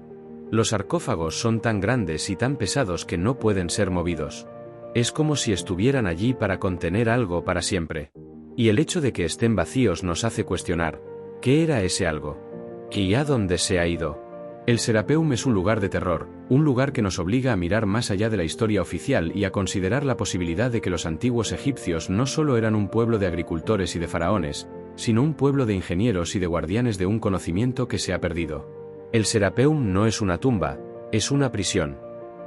Los sarcófagos son tan grandes y tan pesados que no pueden ser movidos. Es como si estuvieran allí para contener algo para siempre. Y el hecho de que estén vacíos nos hace cuestionar, ¿qué era ese algo? ¿Y a dónde se ha ido? El Serapeum es un lugar de terror, un lugar que nos obliga a mirar más allá de la historia oficial y a considerar la posibilidad de que los antiguos egipcios no solo eran un pueblo de agricultores y de faraones, sino un pueblo de ingenieros y de guardianes de un conocimiento que se ha perdido. El Serapeum no es una tumba, es una prisión.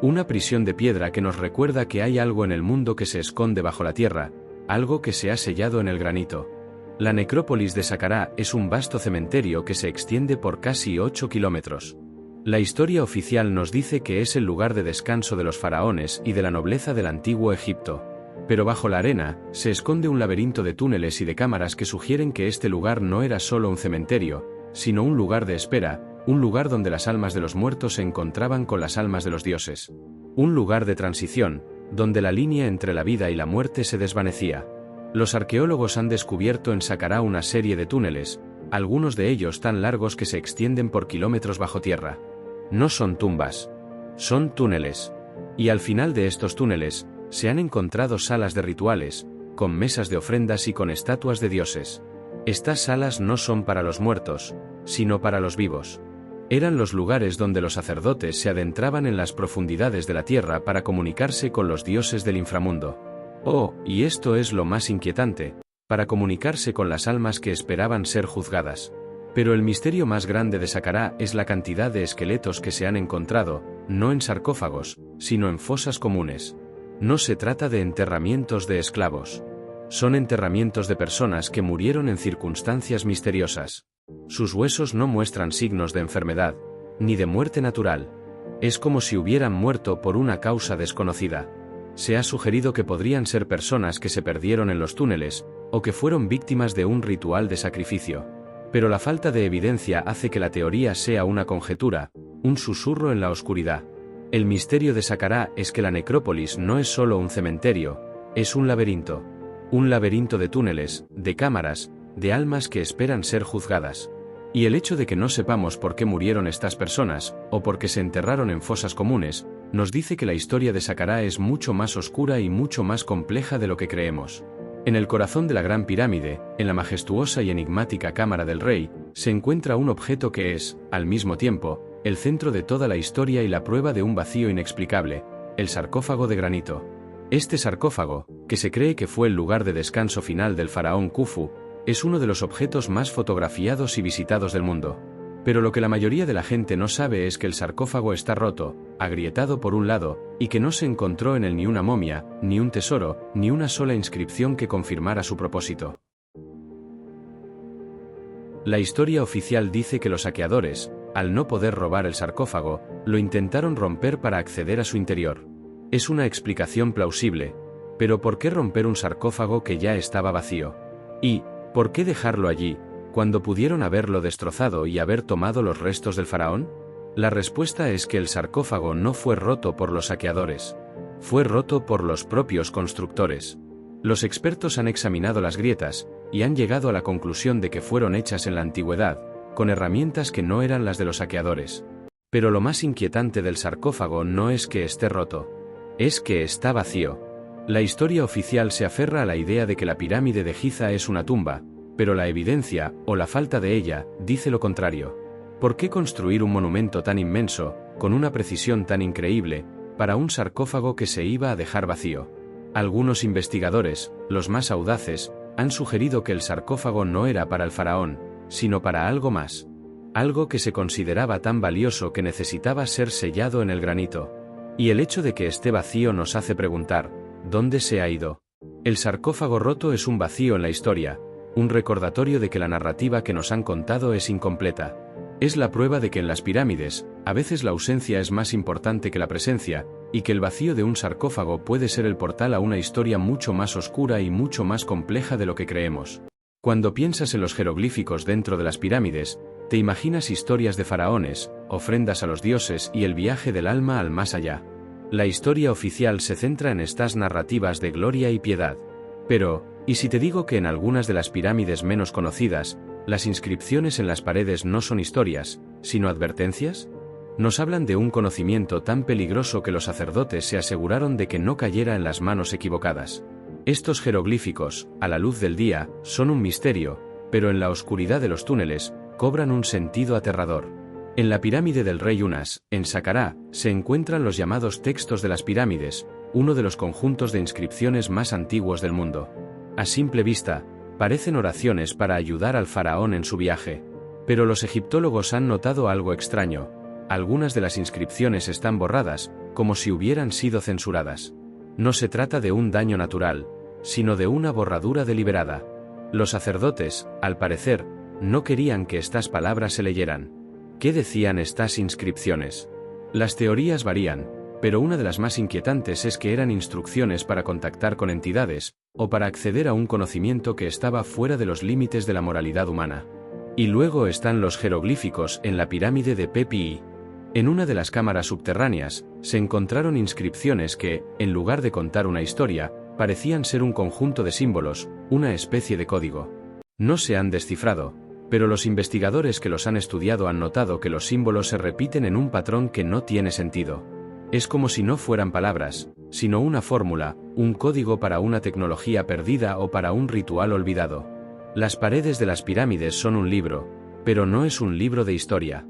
Una prisión de piedra que nos recuerda que hay algo en el mundo que se esconde bajo la tierra, algo que se ha sellado en el granito. La necrópolis de Saqqara es un vasto cementerio que se extiende por casi 8 kilómetros. La historia oficial nos dice que es el lugar de descanso de los faraones y de la nobleza del antiguo Egipto. Pero bajo la arena, se esconde un laberinto de túneles y de cámaras que sugieren que este lugar no era solo un cementerio, sino un lugar de espera, un lugar donde las almas de los muertos se encontraban con las almas de los dioses. Un lugar de transición, donde la línea entre la vida y la muerte se desvanecía. Los arqueólogos han descubierto en Saqqara una serie de túneles, algunos de ellos tan largos que se extienden por kilómetros bajo tierra. No son tumbas, son túneles. Y al final de estos túneles, se han encontrado salas de rituales, con mesas de ofrendas y con estatuas de dioses. Estas salas no son para los muertos, sino para los vivos. Eran los lugares donde los sacerdotes se adentraban en las profundidades de la tierra para comunicarse con los dioses del inframundo. Oh, y esto es lo más inquietante, para comunicarse con las almas que esperaban ser juzgadas. Pero el misterio más grande de Saqqara es la cantidad de esqueletos que se han encontrado, no en sarcófagos, sino en fosas comunes. No se trata de enterramientos de esclavos. Son enterramientos de personas que murieron en circunstancias misteriosas. Sus huesos no muestran signos de enfermedad, ni de muerte natural. Es como si hubieran muerto por una causa desconocida. Se ha sugerido que podrían ser personas que se perdieron en los túneles, o que fueron víctimas de un ritual de sacrificio. Pero la falta de evidencia hace que la teoría sea una conjetura, un susurro en la oscuridad. El misterio de Saqqara es que la necrópolis no es solo un cementerio, es un laberinto. Un laberinto de túneles, de cámaras, de almas que esperan ser juzgadas. Y el hecho de que no sepamos por qué murieron estas personas, o por qué se enterraron en fosas comunes, nos dice que la historia de Saqqara es mucho más oscura y mucho más compleja de lo que creemos. En el corazón de la Gran Pirámide, en la majestuosa y enigmática Cámara del Rey, se encuentra un objeto que es, al mismo tiempo, el centro de toda la historia y la prueba de un vacío inexplicable, el sarcófago de granito. Este sarcófago, que se cree que fue el lugar de descanso final del faraón Khufu, es uno de los objetos más fotografiados y visitados del mundo. Pero lo que la mayoría de la gente no sabe es que el sarcófago está roto, agrietado por un lado, y que no se encontró en él ni una momia, ni un tesoro, ni una sola inscripción que confirmara su propósito. La historia oficial dice que los saqueadores, al no poder robar el sarcófago, lo intentaron romper para acceder a su interior. Es una explicación plausible, pero ¿por qué romper un sarcófago que ya estaba vacío? ¿Y por qué dejarlo allí, cuando pudieron haberlo destrozado y haber tomado los restos del faraón? La respuesta es que el sarcófago no fue roto por los saqueadores. Fue roto por los propios constructores. Los expertos han examinado las grietas, y han llegado a la conclusión de que fueron hechas en la antigüedad, con herramientas que no eran las de los saqueadores. Pero lo más inquietante del sarcófago no es que esté roto, es que está vacío. La historia oficial se aferra a la idea de que la pirámide de Giza es una tumba, pero la evidencia, o la falta de ella, dice lo contrario. ¿Por qué construir un monumento tan inmenso, con una precisión tan increíble, para un sarcófago que se iba a dejar vacío? Algunos investigadores, los más audaces, han sugerido que el sarcófago no era para el faraón, sino para algo más. Algo que se consideraba tan valioso que necesitaba ser sellado en el granito. Y el hecho de que esté vacío nos hace preguntar, ¿dónde se ha ido? El sarcófago roto es un vacío en la historia, un recordatorio de que la narrativa que nos han contado es incompleta. Es la prueba de que en las pirámides, a veces la ausencia es más importante que la presencia, y que el vacío de un sarcófago puede ser el portal a una historia mucho más oscura y mucho más compleja de lo que creemos. Cuando piensas en los jeroglíficos dentro de las pirámides, te imaginas historias de faraones, ofrendas a los dioses y el viaje del alma al más allá. La historia oficial se centra en estas narrativas de gloria y piedad. Pero, ¿y si te digo que en algunas de las pirámides menos conocidas, las inscripciones en las paredes no son historias, sino advertencias? Nos hablan de un conocimiento tan peligroso que los sacerdotes se aseguraron de que no cayera en las manos equivocadas. Estos jeroglíficos, a la luz del día, son un misterio, pero en la oscuridad de los túneles, cobran un sentido aterrador. En la pirámide del rey Unas, en Saqqara, se encuentran los llamados textos de las pirámides, uno de los conjuntos de inscripciones más antiguos del mundo. A simple vista, parecen oraciones para ayudar al faraón en su viaje. Pero los egiptólogos han notado algo extraño. Algunas de las inscripciones están borradas, como si hubieran sido censuradas. No se trata de un daño natural, sino de una borradura deliberada. Los sacerdotes, al parecer, no querían que estas palabras se leyeran. ¿Qué decían estas inscripciones? Las teorías varían, pero una de las más inquietantes es que eran instrucciones para contactar con entidades, o para acceder a un conocimiento que estaba fuera de los límites de la moralidad humana. Y luego están los jeroglíficos en la pirámide de Pepi. En una de las cámaras subterráneas, se encontraron inscripciones que, en lugar de contar una historia, parecían ser un conjunto de símbolos, una especie de código. No se han descifrado, pero los investigadores que los han estudiado han notado que los símbolos se repiten en un patrón que no tiene sentido. Es como si no fueran palabras, sino una fórmula, un código para una tecnología perdida o para un ritual olvidado. Las paredes de las pirámides son un libro, pero no es un libro de historia.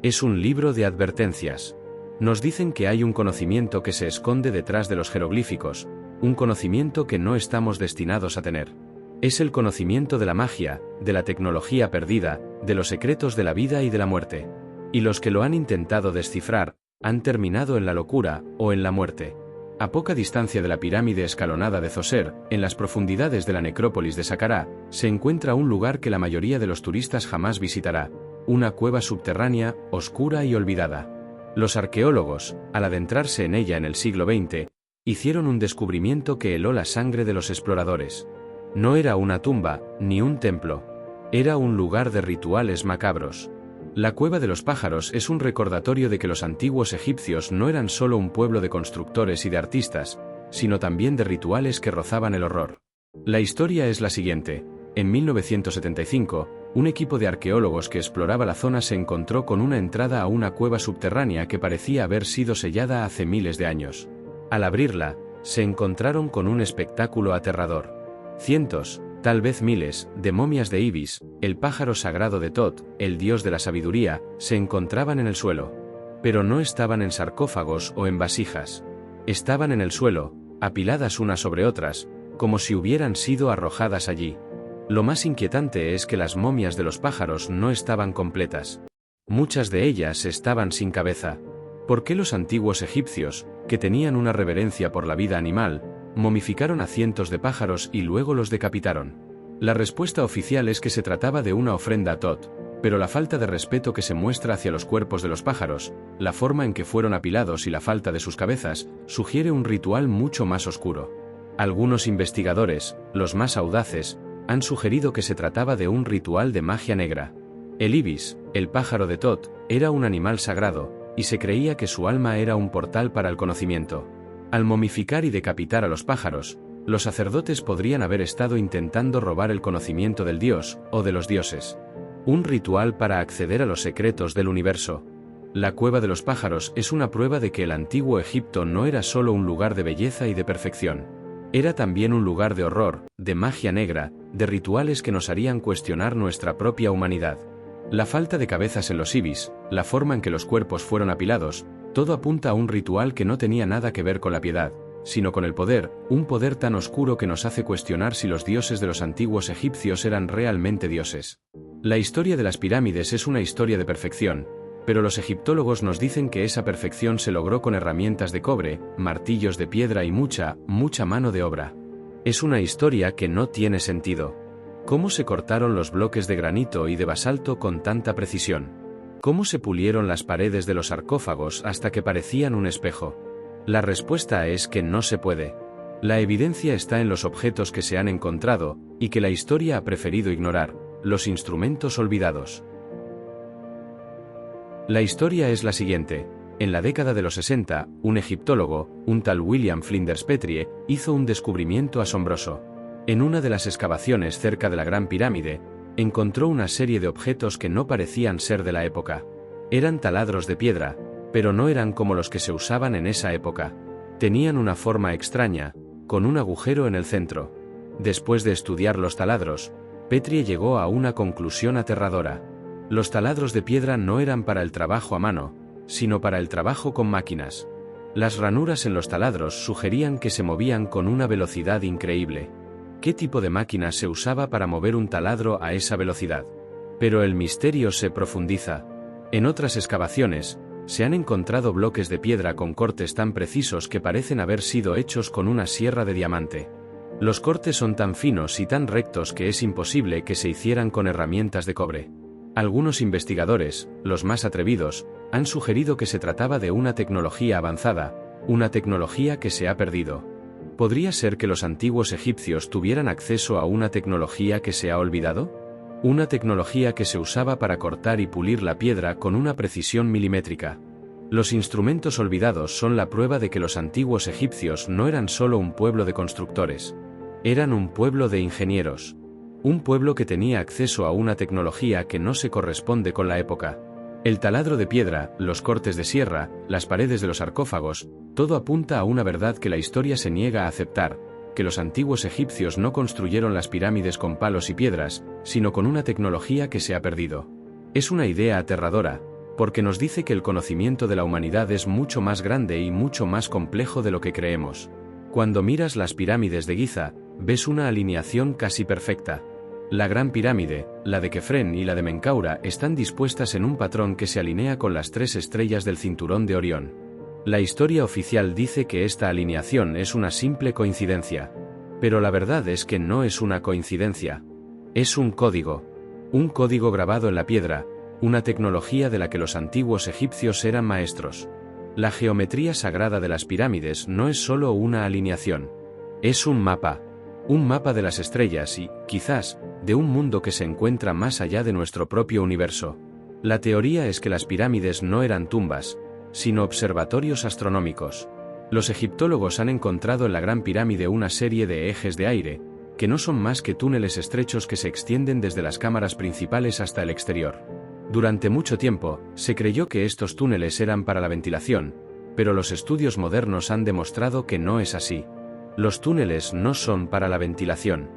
Es un libro de advertencias. Nos dicen que hay un conocimiento que se esconde detrás de los jeroglíficos, un conocimiento que no estamos destinados a tener. Es el conocimiento de la magia, de la tecnología perdida, de los secretos de la vida y de la muerte. Y los que lo han intentado descifrar, han terminado en la locura o en la muerte. A poca distancia de la pirámide escalonada de Zoser, en las profundidades de la necrópolis de Saqqara, se encuentra un lugar que la mayoría de los turistas jamás visitará, una cueva subterránea, oscura y olvidada. Los arqueólogos, al adentrarse en ella en el siglo XX, hicieron un descubrimiento que heló la sangre de los exploradores. No era una tumba, ni un templo. Era un lugar de rituales macabros. La Cueva de los Pájaros es un recordatorio de que los antiguos egipcios no eran solo un pueblo de constructores y de artistas, sino también de rituales que rozaban el horror. La historia es la siguiente. En 1975, un equipo de arqueólogos que exploraba la zona se encontró con una entrada a una cueva subterránea que parecía haber sido sellada hace miles de años. Al abrirla, se encontraron con un espectáculo aterrador. Cientos, tal vez miles, de momias de Ibis, el pájaro sagrado de Tot, el dios de la sabiduría, se encontraban en el suelo. Pero no estaban en sarcófagos o en vasijas. Estaban en el suelo, apiladas unas sobre otras, como si hubieran sido arrojadas allí. Lo más inquietante es que las momias de los pájaros no estaban completas. Muchas de ellas estaban sin cabeza. ¿Por qué los antiguos egipcios, que tenían una reverencia por la vida animal, momificaron a cientos de pájaros y luego los decapitaron? La respuesta oficial es que se trataba de una ofrenda a Tot, pero la falta de respeto que se muestra hacia los cuerpos de los pájaros, la forma en que fueron apilados y la falta de sus cabezas, sugiere un ritual mucho más oscuro. Algunos investigadores, los más audaces, han sugerido que se trataba de un ritual de magia negra. El ibis, el pájaro de Tot, era un animal sagrado, y se creía que su alma era un portal para el conocimiento. Al momificar y decapitar a los pájaros, los sacerdotes podrían haber estado intentando robar el conocimiento del dios, o de los dioses. Un ritual para acceder a los secretos del universo. La Cueva de los Pájaros es una prueba de que el antiguo Egipto no era solo un lugar de belleza y de perfección. Era también un lugar de horror, de magia negra, de rituales que nos harían cuestionar nuestra propia humanidad. La falta de cabezas en los ibis, la forma en que los cuerpos fueron apilados, todo apunta a un ritual que no tenía nada que ver con la piedad, sino con el poder, un poder tan oscuro que nos hace cuestionar si los dioses de los antiguos egipcios eran realmente dioses. La historia de las pirámides es una historia de perfección, pero los egiptólogos nos dicen que esa perfección se logró con herramientas de cobre, martillos de piedra y mucha mano de obra. Es una historia que no tiene sentido. ¿Cómo se cortaron los bloques de granito y de basalto con tanta precisión? ¿Cómo se pulieron las paredes de los sarcófagos hasta que parecían un espejo? La respuesta es que no se puede. La evidencia está en los objetos que se han encontrado, y que la historia ha preferido ignorar, los instrumentos olvidados. La historia es la siguiente. En la década de los 60, un egiptólogo, un tal William Flinders Petrie, hizo un descubrimiento asombroso. En una de las excavaciones cerca de la Gran Pirámide, encontró una serie de objetos que no parecían ser de la época. Eran taladros de piedra, pero no eran como los que se usaban en esa época. Tenían una forma extraña, con un agujero en el centro. Después de estudiar los taladros, Petrie llegó a una conclusión aterradora. Los taladros de piedra no eran para el trabajo a mano, sino para el trabajo con máquinas. Las ranuras en los taladros sugerían que se movían con una velocidad increíble. ¿Qué tipo de máquina se usaba para mover un taladro a esa velocidad? Pero el misterio se profundiza. En otras excavaciones, se han encontrado bloques de piedra con cortes tan precisos que parecen haber sido hechos con una sierra de diamante. Los cortes son tan finos y tan rectos que es imposible que se hicieran con herramientas de cobre. Algunos investigadores, los más atrevidos, han sugerido que se trataba de una tecnología avanzada, una tecnología que se ha perdido. ¿Podría ser que los antiguos egipcios tuvieran acceso a una tecnología que se ha olvidado? Una tecnología que se usaba para cortar y pulir la piedra con una precisión milimétrica. Los instrumentos olvidados son la prueba de que los antiguos egipcios no eran solo un pueblo de constructores. Eran un pueblo de ingenieros. Un pueblo que tenía acceso a una tecnología que no se corresponde con la época. El taladro de piedra, los cortes de sierra, las paredes de los sarcófagos, todo apunta a una verdad que la historia se niega a aceptar, que los antiguos egipcios no construyeron las pirámides con palos y piedras, sino con una tecnología que se ha perdido. Es una idea aterradora, porque nos dice que el conocimiento de la humanidad es mucho más grande y mucho más complejo de lo que creemos. Cuando miras las pirámides de Giza, ves una alineación casi perfecta. La Gran Pirámide, la de Kefren y la de Menkaura están dispuestas en un patrón que se alinea con las 3 estrellas del cinturón de Orión. La historia oficial dice que esta alineación es una simple coincidencia. Pero la verdad es que no es una coincidencia. Es un código grabado en la piedra, una tecnología de la que los antiguos egipcios eran maestros. La geometría sagrada de las pirámides no es solo una alineación. Es un mapa de las estrellas y, quizás, de un mundo que se encuentra más allá de nuestro propio universo. La teoría es que las pirámides no eran tumbas, sino observatorios astronómicos. Los egiptólogos han encontrado en la Gran Pirámide una serie de ejes de aire, que no son más que túneles estrechos que se extienden desde las cámaras principales hasta el exterior. Durante mucho tiempo, se creyó que estos túneles eran para la ventilación, pero los estudios modernos han demostrado que no es así. Los túneles no son para la ventilación.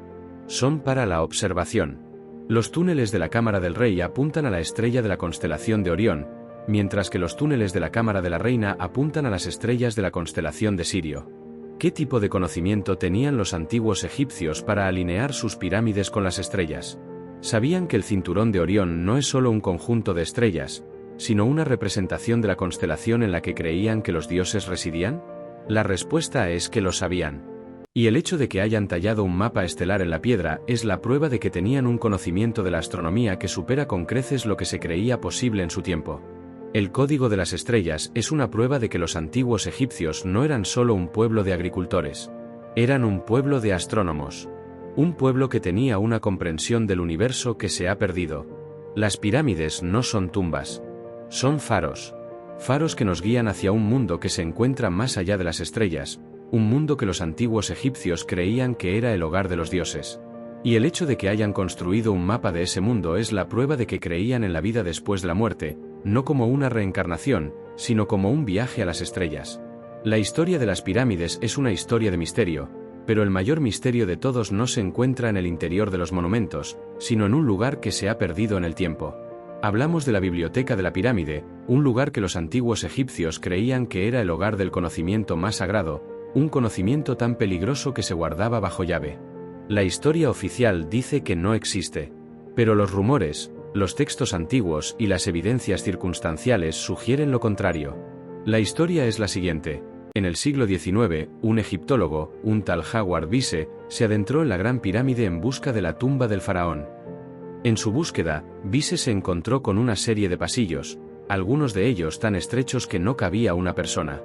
Son para la observación. Los túneles de la Cámara del Rey apuntan a la estrella de la constelación de Orión, mientras que los túneles de la Cámara de la Reina apuntan a las estrellas de la constelación de Sirio. ¿Qué tipo de conocimiento tenían los antiguos egipcios para alinear sus pirámides con las estrellas? ¿Sabían que el cinturón de Orión no es solo un conjunto de estrellas, sino una representación de la constelación en la que creían que los dioses residían? La respuesta es que lo sabían. Y el hecho de que hayan tallado un mapa estelar en la piedra es la prueba de que tenían un conocimiento de la astronomía que supera con creces lo que se creía posible en su tiempo. El código de las estrellas es una prueba de que los antiguos egipcios no eran solo un pueblo de agricultores. Eran un pueblo de astrónomos. Un pueblo que tenía una comprensión del universo que se ha perdido. Las pirámides no son tumbas. Son faros. Faros que nos guían hacia un mundo que se encuentra más allá de las estrellas, un mundo que los antiguos egipcios creían que era el hogar de los dioses. Y el hecho de que hayan construido un mapa de ese mundo es la prueba de que creían en la vida después de la muerte, no como una reencarnación, sino como un viaje a las estrellas. La historia de las pirámides es una historia de misterio, pero el mayor misterio de todos no se encuentra en el interior de los monumentos, sino en un lugar que se ha perdido en el tiempo. Hablamos de la biblioteca de la pirámide, un lugar que los antiguos egipcios creían que era el hogar del conocimiento más sagrado, un conocimiento tan peligroso que se guardaba bajo llave. La historia oficial dice que no existe, pero los rumores, los textos antiguos y las evidencias circunstanciales sugieren lo contrario. La historia es la siguiente. En el siglo XIX, un egiptólogo, un tal Howard Bisse, se adentró en la Gran Pirámide en busca de la tumba del faraón. En su búsqueda, Bisse se encontró con una serie de pasillos, algunos de ellos tan estrechos que no cabía una persona.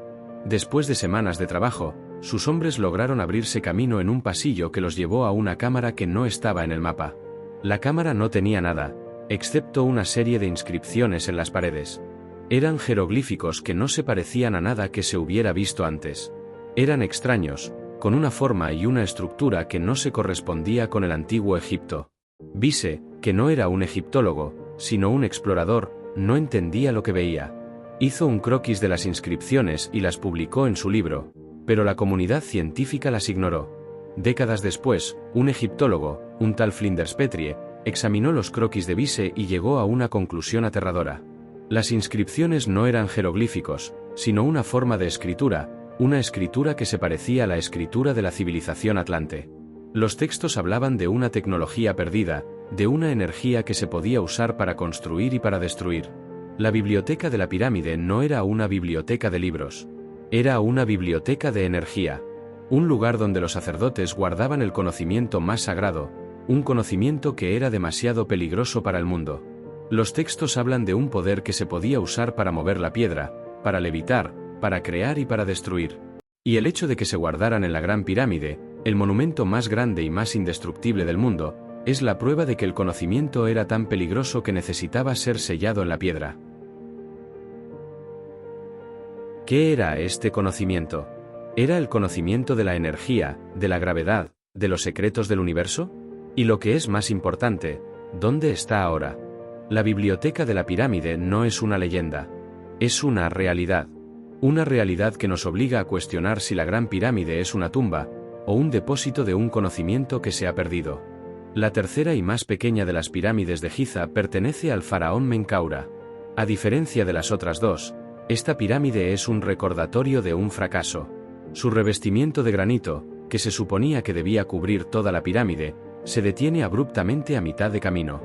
Después de semanas de trabajo, sus hombres lograron abrirse camino en un pasillo que los llevó a una cámara que no estaba en el mapa. La cámara no tenía nada, excepto una serie de inscripciones en las paredes. Eran jeroglíficos que no se parecían a nada que se hubiera visto antes. Eran extraños, con una forma y una estructura que no se correspondía con el antiguo Egipto. Bisse, que no era un egiptólogo, sino un explorador, no entendía lo que veía. Hizo un croquis de las inscripciones y las publicó en su libro, pero la comunidad científica las ignoró. Décadas después, un egiptólogo, un tal Flinders Petrie, examinó los croquis de Bisse y llegó a una conclusión aterradora. Las inscripciones no eran jeroglíficos, sino una forma de escritura, una escritura que se parecía a la escritura de la civilización atlante. Los textos hablaban de una tecnología perdida, de una energía que se podía usar para construir y para destruir. La biblioteca de la pirámide no era una biblioteca de libros. Era una biblioteca de energía. Un lugar donde los sacerdotes guardaban el conocimiento más sagrado, un conocimiento que era demasiado peligroso para el mundo. Los textos hablan de un poder que se podía usar para mover la piedra, para levitar, para crear y para destruir. Y el hecho de que se guardaran en la Gran Pirámide, el monumento más grande y más indestructible del mundo, es la prueba de que el conocimiento era tan peligroso que necesitaba ser sellado en la piedra. ¿Qué era este conocimiento? ¿Era el conocimiento de la energía, de la gravedad, de los secretos del universo? Y lo que es más importante, ¿dónde está ahora? La biblioteca de la pirámide no es una leyenda. Es una realidad. Una realidad que nos obliga a cuestionar si la Gran Pirámide es una tumba, o un depósito de un conocimiento que se ha perdido. La tercera y más pequeña de las pirámides de Giza pertenece al faraón Menkaura. A diferencia de las otras dos, esta pirámide es un recordatorio de un fracaso. Su revestimiento de granito, que se suponía que debía cubrir toda la pirámide, se detiene abruptamente a mitad de camino.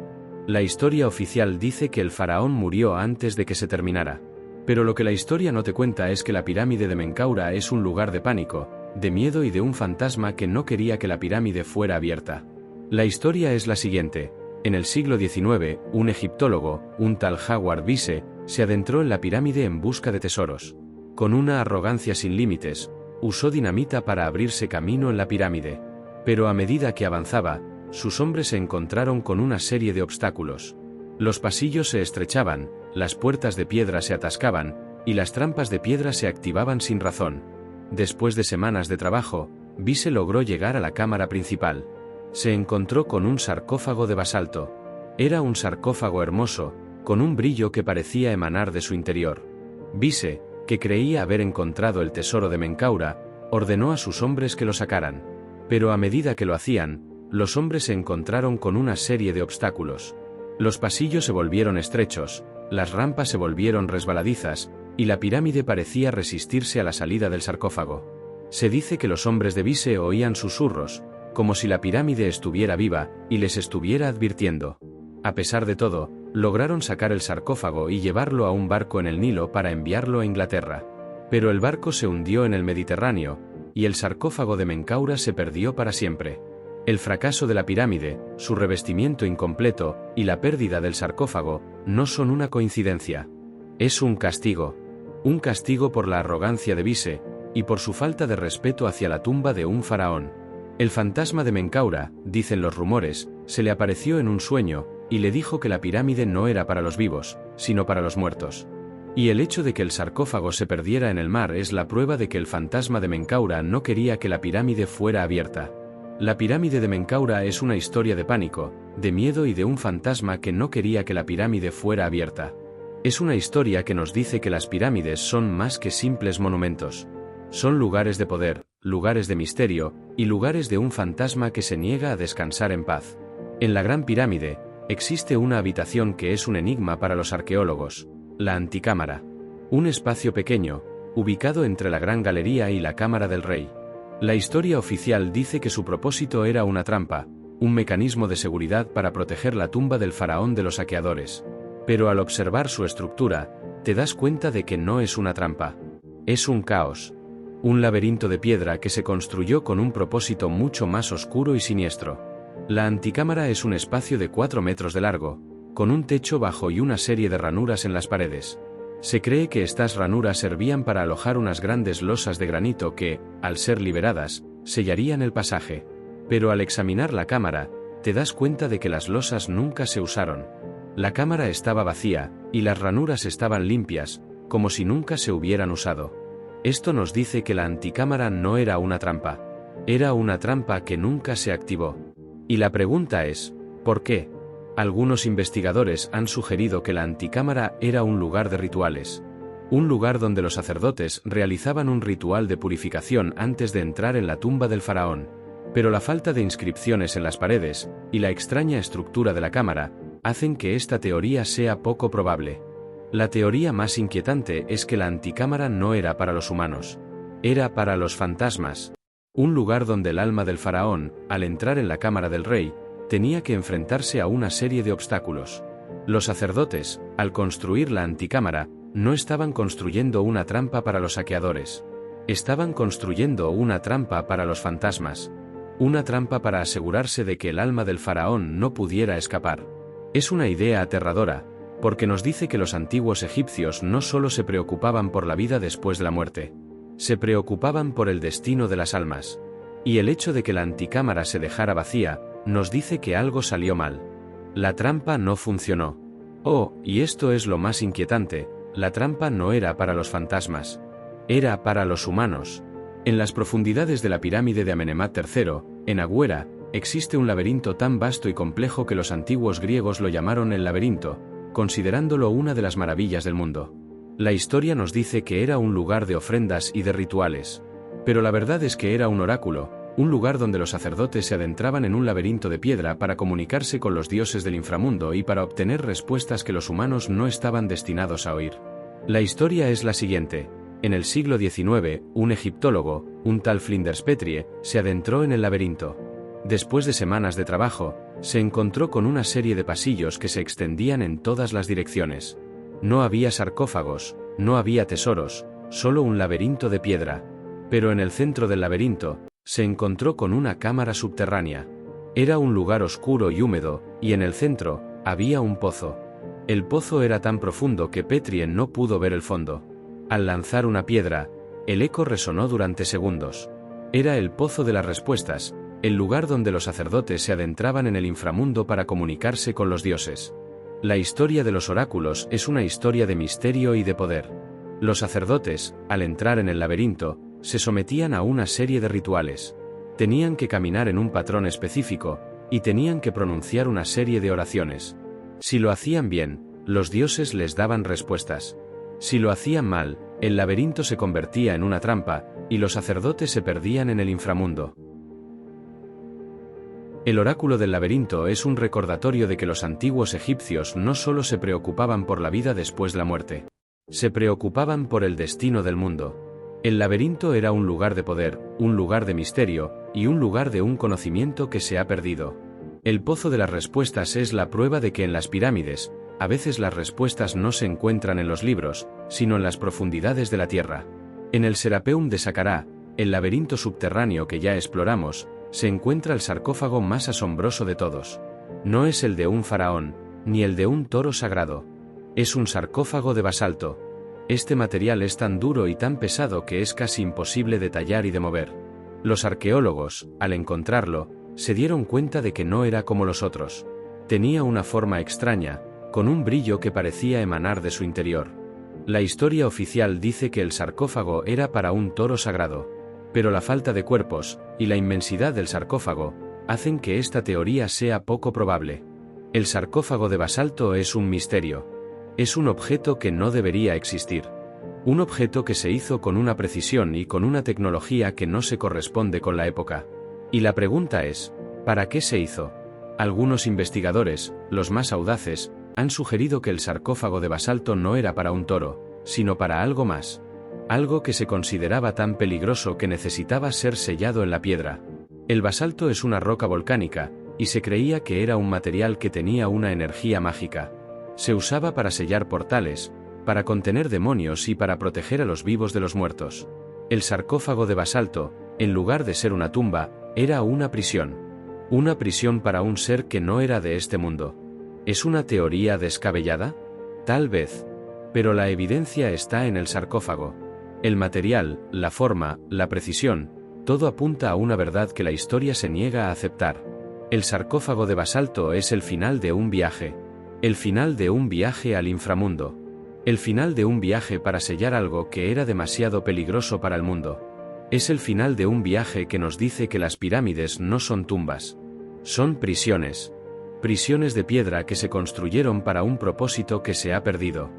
La historia oficial dice que el faraón murió antes de que se terminara. Pero lo que la historia no te cuenta es que la pirámide de Menkaura es un lugar de pánico, de miedo y de un fantasma que no quería que la pirámide fuera abierta. La historia es la siguiente. En el siglo XIX, un egiptólogo, un tal Howard Bisse, se adentró en la pirámide en busca de tesoros. Con una arrogancia sin límites, usó dinamita para abrirse camino en la pirámide. Pero a medida que avanzaba, sus hombres se encontraron con una serie de obstáculos. Los pasillos se estrechaban, las puertas de piedra se atascaban, y las trampas de piedra se activaban sin razón. Después de semanas de trabajo, Bisse logró llegar a la cámara principal. Se encontró con un sarcófago de basalto. Era un sarcófago hermoso, con un brillo que parecía emanar de su interior. Bisse, que creía haber encontrado el tesoro de Menkaura, ordenó a sus hombres que lo sacaran. Pero a medida que lo hacían, los hombres se encontraron con una serie de obstáculos. Los pasillos se volvieron estrechos, las rampas se volvieron resbaladizas, y la pirámide parecía resistirse a la salida del sarcófago. Se dice que los hombres de Bisse oían susurros, como si la pirámide estuviera viva, y les estuviera advirtiendo. A pesar de todo, lograron sacar el sarcófago y llevarlo a un barco en el Nilo para enviarlo a Inglaterra. Pero el barco se hundió en el Mediterráneo, y el sarcófago de Menkaura se perdió para siempre. El fracaso de la pirámide, su revestimiento incompleto, y la pérdida del sarcófago, no son una coincidencia. Es un castigo. Un castigo por la arrogancia de Bisse, y por su falta de respeto hacia la tumba de un faraón. El fantasma de Menkaura, dicen los rumores, se le apareció en un sueño, y le dijo que la pirámide no era para los vivos, sino para los muertos. Y el hecho de que el sarcófago se perdiera en el mar es la prueba de que el fantasma de Menkaura no quería que la pirámide fuera abierta. La pirámide de Menkaura es una historia de pánico, de miedo y de un fantasma que no quería que la pirámide fuera abierta. Es una historia que nos dice que las pirámides son más que simples monumentos. Son lugares de poder, lugares de misterio, y lugares de un fantasma que se niega a descansar en paz. En la Gran Pirámide, existe una habitación que es un enigma para los arqueólogos, la anticámara. Un espacio pequeño, ubicado entre la Gran Galería y la Cámara del Rey. La historia oficial dice que su propósito era una trampa, un mecanismo de seguridad para proteger la tumba del faraón de los saqueadores. Pero al observar su estructura, te das cuenta de que no es una trampa. Es un caos. Un laberinto de piedra que se construyó con un propósito mucho más oscuro y siniestro. La anticámara es un espacio de 4 metros de largo, con un techo bajo y una serie de ranuras en las paredes. Se cree que estas ranuras servían para alojar unas grandes losas de granito que, al ser liberadas, sellarían el pasaje. Pero al examinar la cámara, te das cuenta de que las losas nunca se usaron. La cámara estaba vacía, y las ranuras estaban limpias, como si nunca se hubieran usado. Esto nos dice que la anticámara no era una trampa. Era una trampa que nunca se activó. Y la pregunta es, ¿por qué? Algunos investigadores han sugerido que la anticámara era un lugar de rituales. Un lugar donde los sacerdotes realizaban un ritual de purificación antes de entrar en la tumba del faraón. Pero la falta de inscripciones en las paredes, y la extraña estructura de la cámara, hacen que esta teoría sea poco probable. La teoría más inquietante es que la anticámara no era para los humanos. Era para los fantasmas. Un lugar donde el alma del faraón, al entrar en la cámara del rey, tenía que enfrentarse a una serie de obstáculos. Los sacerdotes, al construir la anticámara, no estaban construyendo una trampa para los saqueadores. Estaban construyendo una trampa para los fantasmas. Una trampa para asegurarse de que el alma del faraón no pudiera escapar. Es una idea aterradora, porque nos dice que los antiguos egipcios no solo se preocupaban por la vida después de la muerte, se preocupaban por el destino de las almas. Y el hecho de que la anticámara se dejara vacía, nos dice que algo salió mal. La trampa no funcionó. Oh, y esto es lo más inquietante, la trampa no era para los fantasmas. Era para los humanos. En las profundidades de la pirámide de Amenemhat III, en Agüera, existe un laberinto tan vasto y complejo que los antiguos griegos lo llamaron el laberinto, considerándolo una de las maravillas del mundo. La historia nos dice que era un lugar de ofrendas y de rituales. Pero la verdad es que era un oráculo, un lugar donde los sacerdotes se adentraban en un laberinto de piedra para comunicarse con los dioses del inframundo y para obtener respuestas que los humanos no estaban destinados a oír. La historia es la siguiente. En el siglo XIX, un egiptólogo, un tal Flinders Petrie, se adentró en el laberinto. Después de semanas de trabajo, se encontró con una serie de pasillos que se extendían en todas las direcciones. No había sarcófagos, no había tesoros, solo un laberinto de piedra. Pero en el centro del laberinto, se encontró con una cámara subterránea. Era un lugar oscuro y húmedo, y en el centro, había un pozo. El pozo era tan profundo que Petrie no pudo ver el fondo. Al lanzar una piedra, el eco resonó durante segundos. Era el pozo de las respuestas, el lugar donde los sacerdotes se adentraban en el inframundo para comunicarse con los dioses. La historia de los oráculos es una historia de misterio y de poder. Los sacerdotes, al entrar en el laberinto, se sometían a una serie de rituales. Tenían que caminar en un patrón específico, y tenían que pronunciar una serie de oraciones. Si lo hacían bien, los dioses les daban respuestas. Si lo hacían mal, el laberinto se convertía en una trampa, y los sacerdotes se perdían en el inframundo. El oráculo del laberinto es un recordatorio de que los antiguos egipcios no solo se preocupaban por la vida después de la muerte. Se preocupaban por el destino del mundo. El laberinto era un lugar de poder, un lugar de misterio, y un lugar de un conocimiento que se ha perdido. El pozo de las respuestas es la prueba de que en las pirámides, a veces las respuestas no se encuentran en los libros, sino en las profundidades de la tierra. En el Serapeum de Saqqara, el laberinto subterráneo que ya exploramos, se encuentra el sarcófago más asombroso de todos. No es el de un faraón, ni el de un toro sagrado. Es un sarcófago de basalto. Este material es tan duro y tan pesado que es casi imposible de tallar y de mover. Los arqueólogos, al encontrarlo, se dieron cuenta de que no era como los otros. Tenía una forma extraña, con un brillo que parecía emanar de su interior. La historia oficial dice que el sarcófago era para un toro sagrado. Pero la falta de cuerpos, y la inmensidad del sarcófago, hacen que esta teoría sea poco probable. El sarcófago de basalto es un misterio. Es un objeto que no debería existir. Un objeto que se hizo con una precisión y con una tecnología que no se corresponde con la época. Y la pregunta es, ¿para qué se hizo? Algunos investigadores, los más audaces, han sugerido que el sarcófago de basalto no era para un toro, sino para algo más. algo que se consideraba tan peligroso que necesitaba ser sellado en la piedra. El basalto es una roca volcánica, y se creía que era un material que tenía una energía mágica. Se usaba para sellar portales, para contener demonios y para proteger a los vivos de los muertos. El sarcófago de basalto, en lugar de ser una tumba, era una prisión. Una prisión para un ser que no era de este mundo. ¿Es una teoría descabellada? Tal vez. Pero la evidencia está en el sarcófago. El material, la forma, la precisión, todo apunta a una verdad que la historia se niega a aceptar. El sarcófago de basalto es el final de un viaje. El final de un viaje al inframundo. El final de un viaje para sellar algo que era demasiado peligroso para el mundo. Es el final de un viaje que nos dice que las pirámides no son tumbas. Son prisiones. Prisiones de piedra que se construyeron para un propósito que se ha perdido.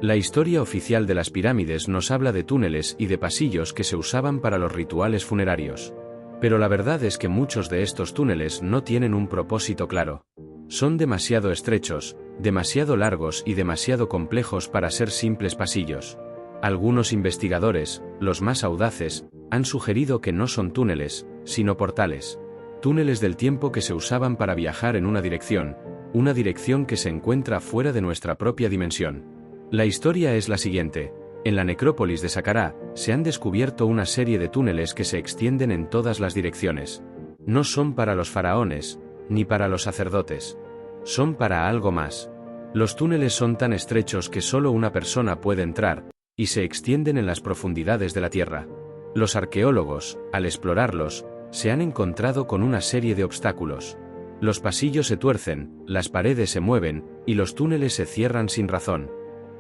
La historia oficial de las pirámides nos habla de túneles y de pasillos que se usaban para los rituales funerarios. Pero la verdad es que muchos de estos túneles no tienen un propósito claro. Son demasiado estrechos, demasiado largos y demasiado complejos para ser simples pasillos. Algunos investigadores, los más audaces, han sugerido que no son túneles, sino portales. Túneles del tiempo que se usaban para viajar en una dirección que se encuentra fuera de nuestra propia dimensión. La historia es la siguiente. En la necrópolis de Saqqara, se han descubierto una serie de túneles que se extienden en todas las direcciones. No son para los faraones, ni para los sacerdotes. Son para algo más. Los túneles son tan estrechos que solo una persona puede entrar, y se extienden en las profundidades de la tierra. Los arqueólogos, al explorarlos, se han encontrado con una serie de obstáculos. Los pasillos se tuercen, las paredes se mueven, y los túneles se cierran sin razón.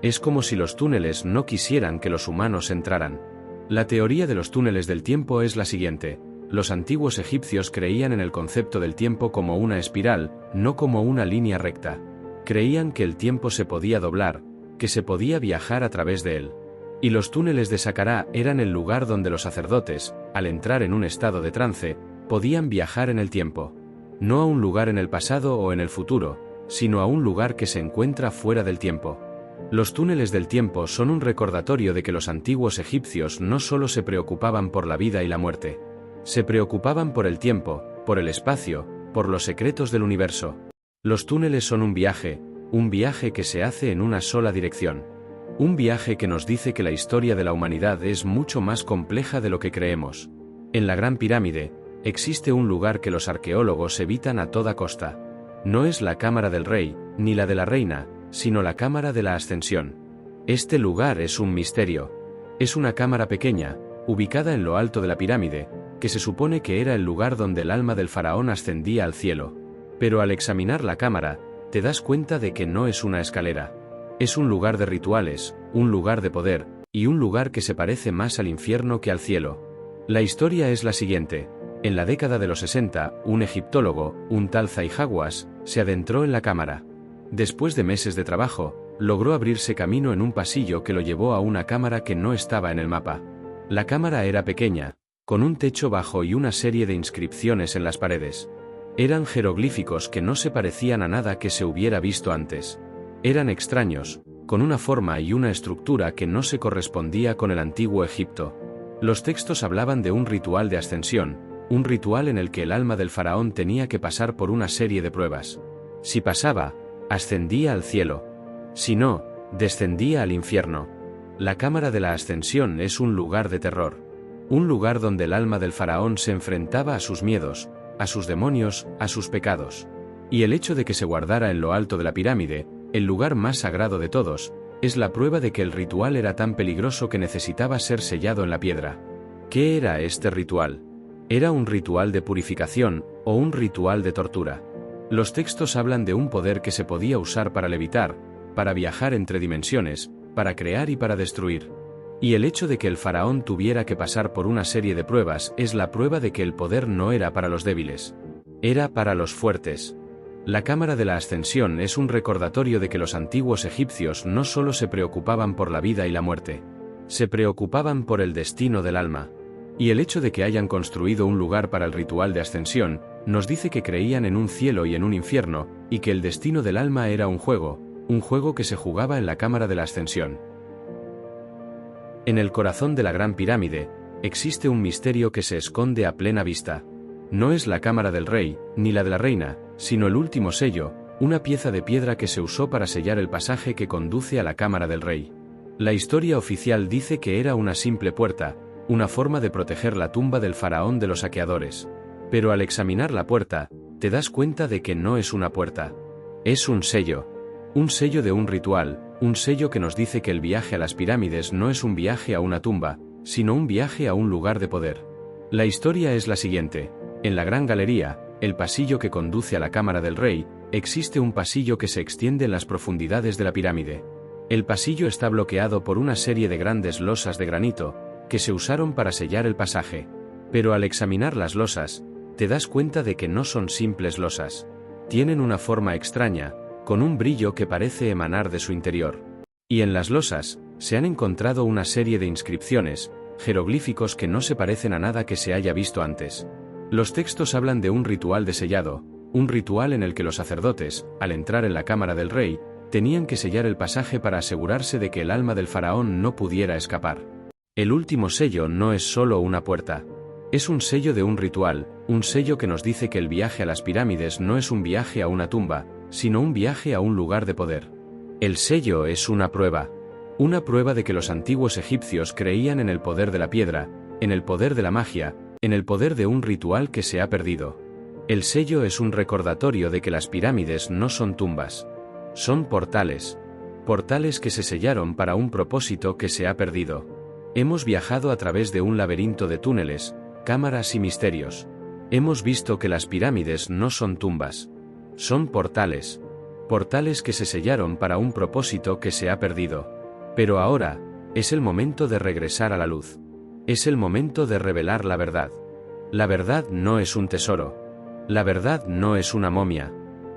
Es como si los túneles no quisieran que los humanos entraran. La teoría de los túneles del tiempo es la siguiente. Los antiguos egipcios creían en el concepto del tiempo como una espiral, no como una línea recta. Creían que el tiempo se podía doblar, que se podía viajar a través de él. Y los túneles de Saqqara eran el lugar donde los sacerdotes, al entrar en un estado de trance, podían viajar en el tiempo. No a un lugar en el pasado o en el futuro, sino a un lugar que se encuentra fuera del tiempo. Los túneles del tiempo son un recordatorio de que los antiguos egipcios no solo se preocupaban por la vida y la muerte. Se preocupaban por el tiempo, por el espacio, por los secretos del universo. Los túneles son un viaje que se hace en una sola dirección. Un viaje que nos dice que la historia de la humanidad es mucho más compleja de lo que creemos. En la Gran Pirámide, existe un lugar que los arqueólogos evitan a toda costa. No es la cámara del rey, ni la de la reina, sino la cámara de la ascensión. Este lugar es un misterio. Es una cámara pequeña, ubicada en lo alto de la pirámide, que se supone que era el lugar donde el alma del faraón ascendía al cielo. Pero al examinar la cámara, te das cuenta de que no es una escalera. Es un lugar de rituales, un lugar de poder, y un lugar que se parece más al infierno que al cielo. La historia es la siguiente. En la década de los 60, un egiptólogo, un tal Zahi Hawass, se adentró en la cámara. Después de meses de trabajo, logró abrirse camino en un pasillo que lo llevó a una cámara que no estaba en el mapa. La cámara era pequeña, con un techo bajo y una serie de inscripciones en las paredes. Eran jeroglíficos que no se parecían a nada que se hubiera visto antes. Eran extraños, con una forma y una estructura que no se correspondía con el antiguo Egipto. Los textos hablaban de un ritual de ascensión, un ritual en el que el alma del faraón tenía que pasar por una serie de pruebas. Si pasaba, ascendía al cielo. Si no, descendía al infierno. La cámara de la ascensión es un lugar de terror. Un lugar donde el alma del faraón se enfrentaba a sus miedos, a sus demonios, a sus pecados. Y el hecho de que se guardara en lo alto de la pirámide, el lugar más sagrado de todos, es la prueba de que el ritual era tan peligroso que necesitaba ser sellado en la piedra. ¿Qué era este ritual? ¿Era un ritual de purificación o un ritual de tortura? Los textos hablan de un poder que se podía usar para levitar, para viajar entre dimensiones, para crear y para destruir. Y el hecho de que el faraón tuviera que pasar por una serie de pruebas es la prueba de que el poder no era para los débiles. Era para los fuertes. La cámara de la ascensión es un recordatorio de que los antiguos egipcios no solo se preocupaban por la vida y la muerte. Se preocupaban por el destino del alma. Y el hecho de que hayan construido un lugar para el ritual de ascensión, nos dice que creían en un cielo y en un infierno, y que el destino del alma era un juego que se jugaba en la cámara de la ascensión. En el corazón de la Gran Pirámide, existe un misterio que se esconde a plena vista. No es la cámara del rey, ni la de la reina, sino el último sello, una pieza de piedra que se usó para sellar el pasaje que conduce a la cámara del rey. La historia oficial dice que era una simple puerta, una forma de proteger la tumba del faraón de los saqueadores. Pero al examinar la puerta, te das cuenta de que no es una puerta. Es un sello de un ritual, un sello que nos dice que el viaje a las pirámides no es un viaje a una tumba, sino un viaje a un lugar de poder. La historia es la siguiente. En la gran galería, el pasillo que conduce a la cámara del rey, existe un pasillo que se extiende en las profundidades de la pirámide. El pasillo está bloqueado por una serie de grandes losas de granito, que se usaron para sellar el pasaje. Pero al examinar las losas, te das cuenta de que no son simples losas. Tienen una forma extraña, con un brillo que parece emanar de su interior. Y en las losas, se han encontrado una serie de inscripciones, jeroglíficos que no se parecen a nada que se haya visto antes. Los textos hablan de un ritual de sellado, un ritual en el que los sacerdotes, al entrar en la cámara del rey, tenían que sellar el pasaje para asegurarse de que el alma del faraón no pudiera escapar. El último sello no es solo una puerta. Es un sello de un ritual, un sello que nos dice que el viaje a las pirámides no es un viaje a una tumba, sino un viaje a un lugar de poder. El sello es una prueba de que los antiguos egipcios creían en el poder de la piedra, en el poder de la magia, en el poder de un ritual que se ha perdido. El sello es un recordatorio de que las pirámides no son tumbas. Son portales que se sellaron para un propósito que se ha perdido. Hemos viajado a través de un laberinto de túneles, cámaras y misterios. Hemos visto que las pirámides no son tumbas. Son portales que se sellaron para un propósito que se ha perdido. Pero ahora, es el momento de regresar a la luz. Es el momento de revelar la verdad. La verdad no es un tesoro. La verdad no es una momia.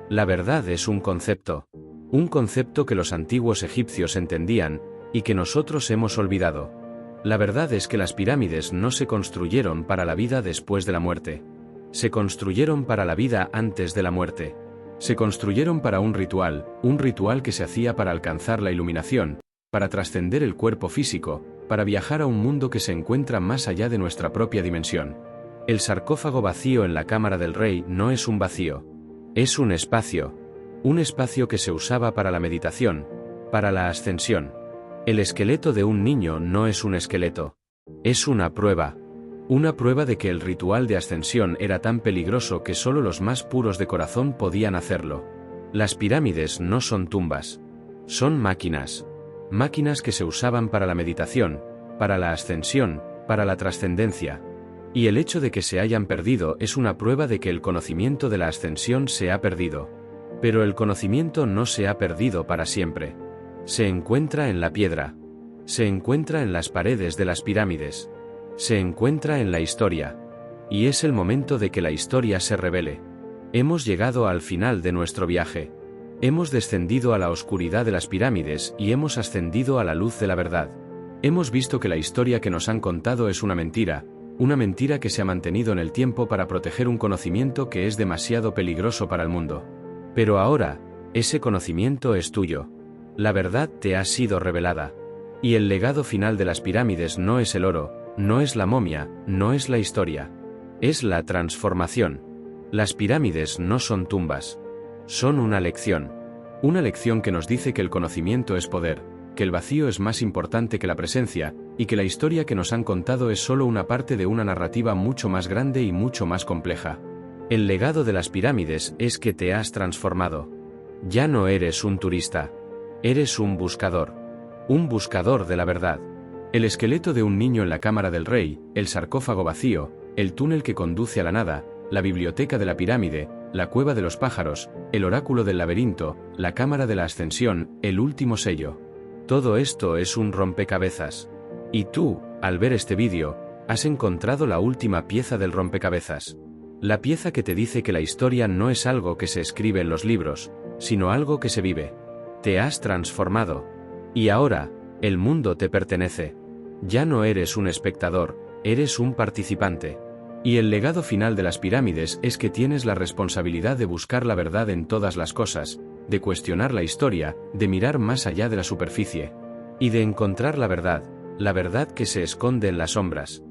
La verdad es un concepto que los antiguos egipcios entendían, y que nosotros hemos olvidado. La verdad es que las pirámides no se construyeron para la vida después de la muerte. Se construyeron para la vida antes de la muerte. Se construyeron para un ritual que se hacía para alcanzar la iluminación, para trascender el cuerpo físico, para viajar a un mundo que se encuentra más allá de nuestra propia dimensión. El sarcófago vacío en la cámara del rey no es un vacío. Es un espacio que se usaba para la meditación, para la ascensión. El esqueleto de un niño no es un esqueleto. Es una prueba de que el ritual de ascensión era tan peligroso que solo los más puros de corazón podían hacerlo. Las pirámides no son tumbas. Son máquinas que se usaban para la meditación, para la ascensión, para la trascendencia. Y el hecho de que se hayan perdido es una prueba de que el conocimiento de la ascensión se ha perdido. Pero el conocimiento no se ha perdido para siempre. Se encuentra en la piedra. Se encuentra en las paredes de las pirámides. Se encuentra en la historia. Y es el momento de que la historia se revele. Hemos llegado al final de nuestro viaje. Hemos descendido a la oscuridad de las pirámides y hemos ascendido a la luz de la verdad. Hemos visto que la historia que nos han contado es una mentira que se ha mantenido en el tiempo para proteger un conocimiento que es demasiado peligroso para el mundo. Pero ahora, ese conocimiento es tuyo. La verdad te ha sido revelada. Y el legado final de las pirámides no es el oro, no es la momia, no es la historia. Es la transformación. Las pirámides no son tumbas. Son una lección que nos dice que el conocimiento es poder, que el vacío es más importante que la presencia, y que la historia que nos han contado es solo una parte de una narrativa mucho más grande y mucho más compleja. El legado de las pirámides es que te has transformado. Ya no eres un turista. Eres un buscador de la verdad. El esqueleto de un niño en la cámara del rey, el sarcófago vacío, el túnel que conduce a la nada, la biblioteca de la pirámide, la cueva de los pájaros, el oráculo del laberinto, la cámara de la ascensión, el último sello. Todo esto es un rompecabezas. Y tú, al ver este vídeo, has encontrado la última pieza del rompecabezas. La pieza que te dice que la historia no es algo que se escribe en los libros, sino algo que se vive. Te has transformado. Y ahora, el mundo te pertenece. Ya no eres un espectador, eres un participante. Y el legado final de las pirámides es que tienes la responsabilidad de buscar la verdad en todas las cosas, de cuestionar la historia, de mirar más allá de la superficie. Y de encontrar la verdad, la verdad que se esconde en las sombras.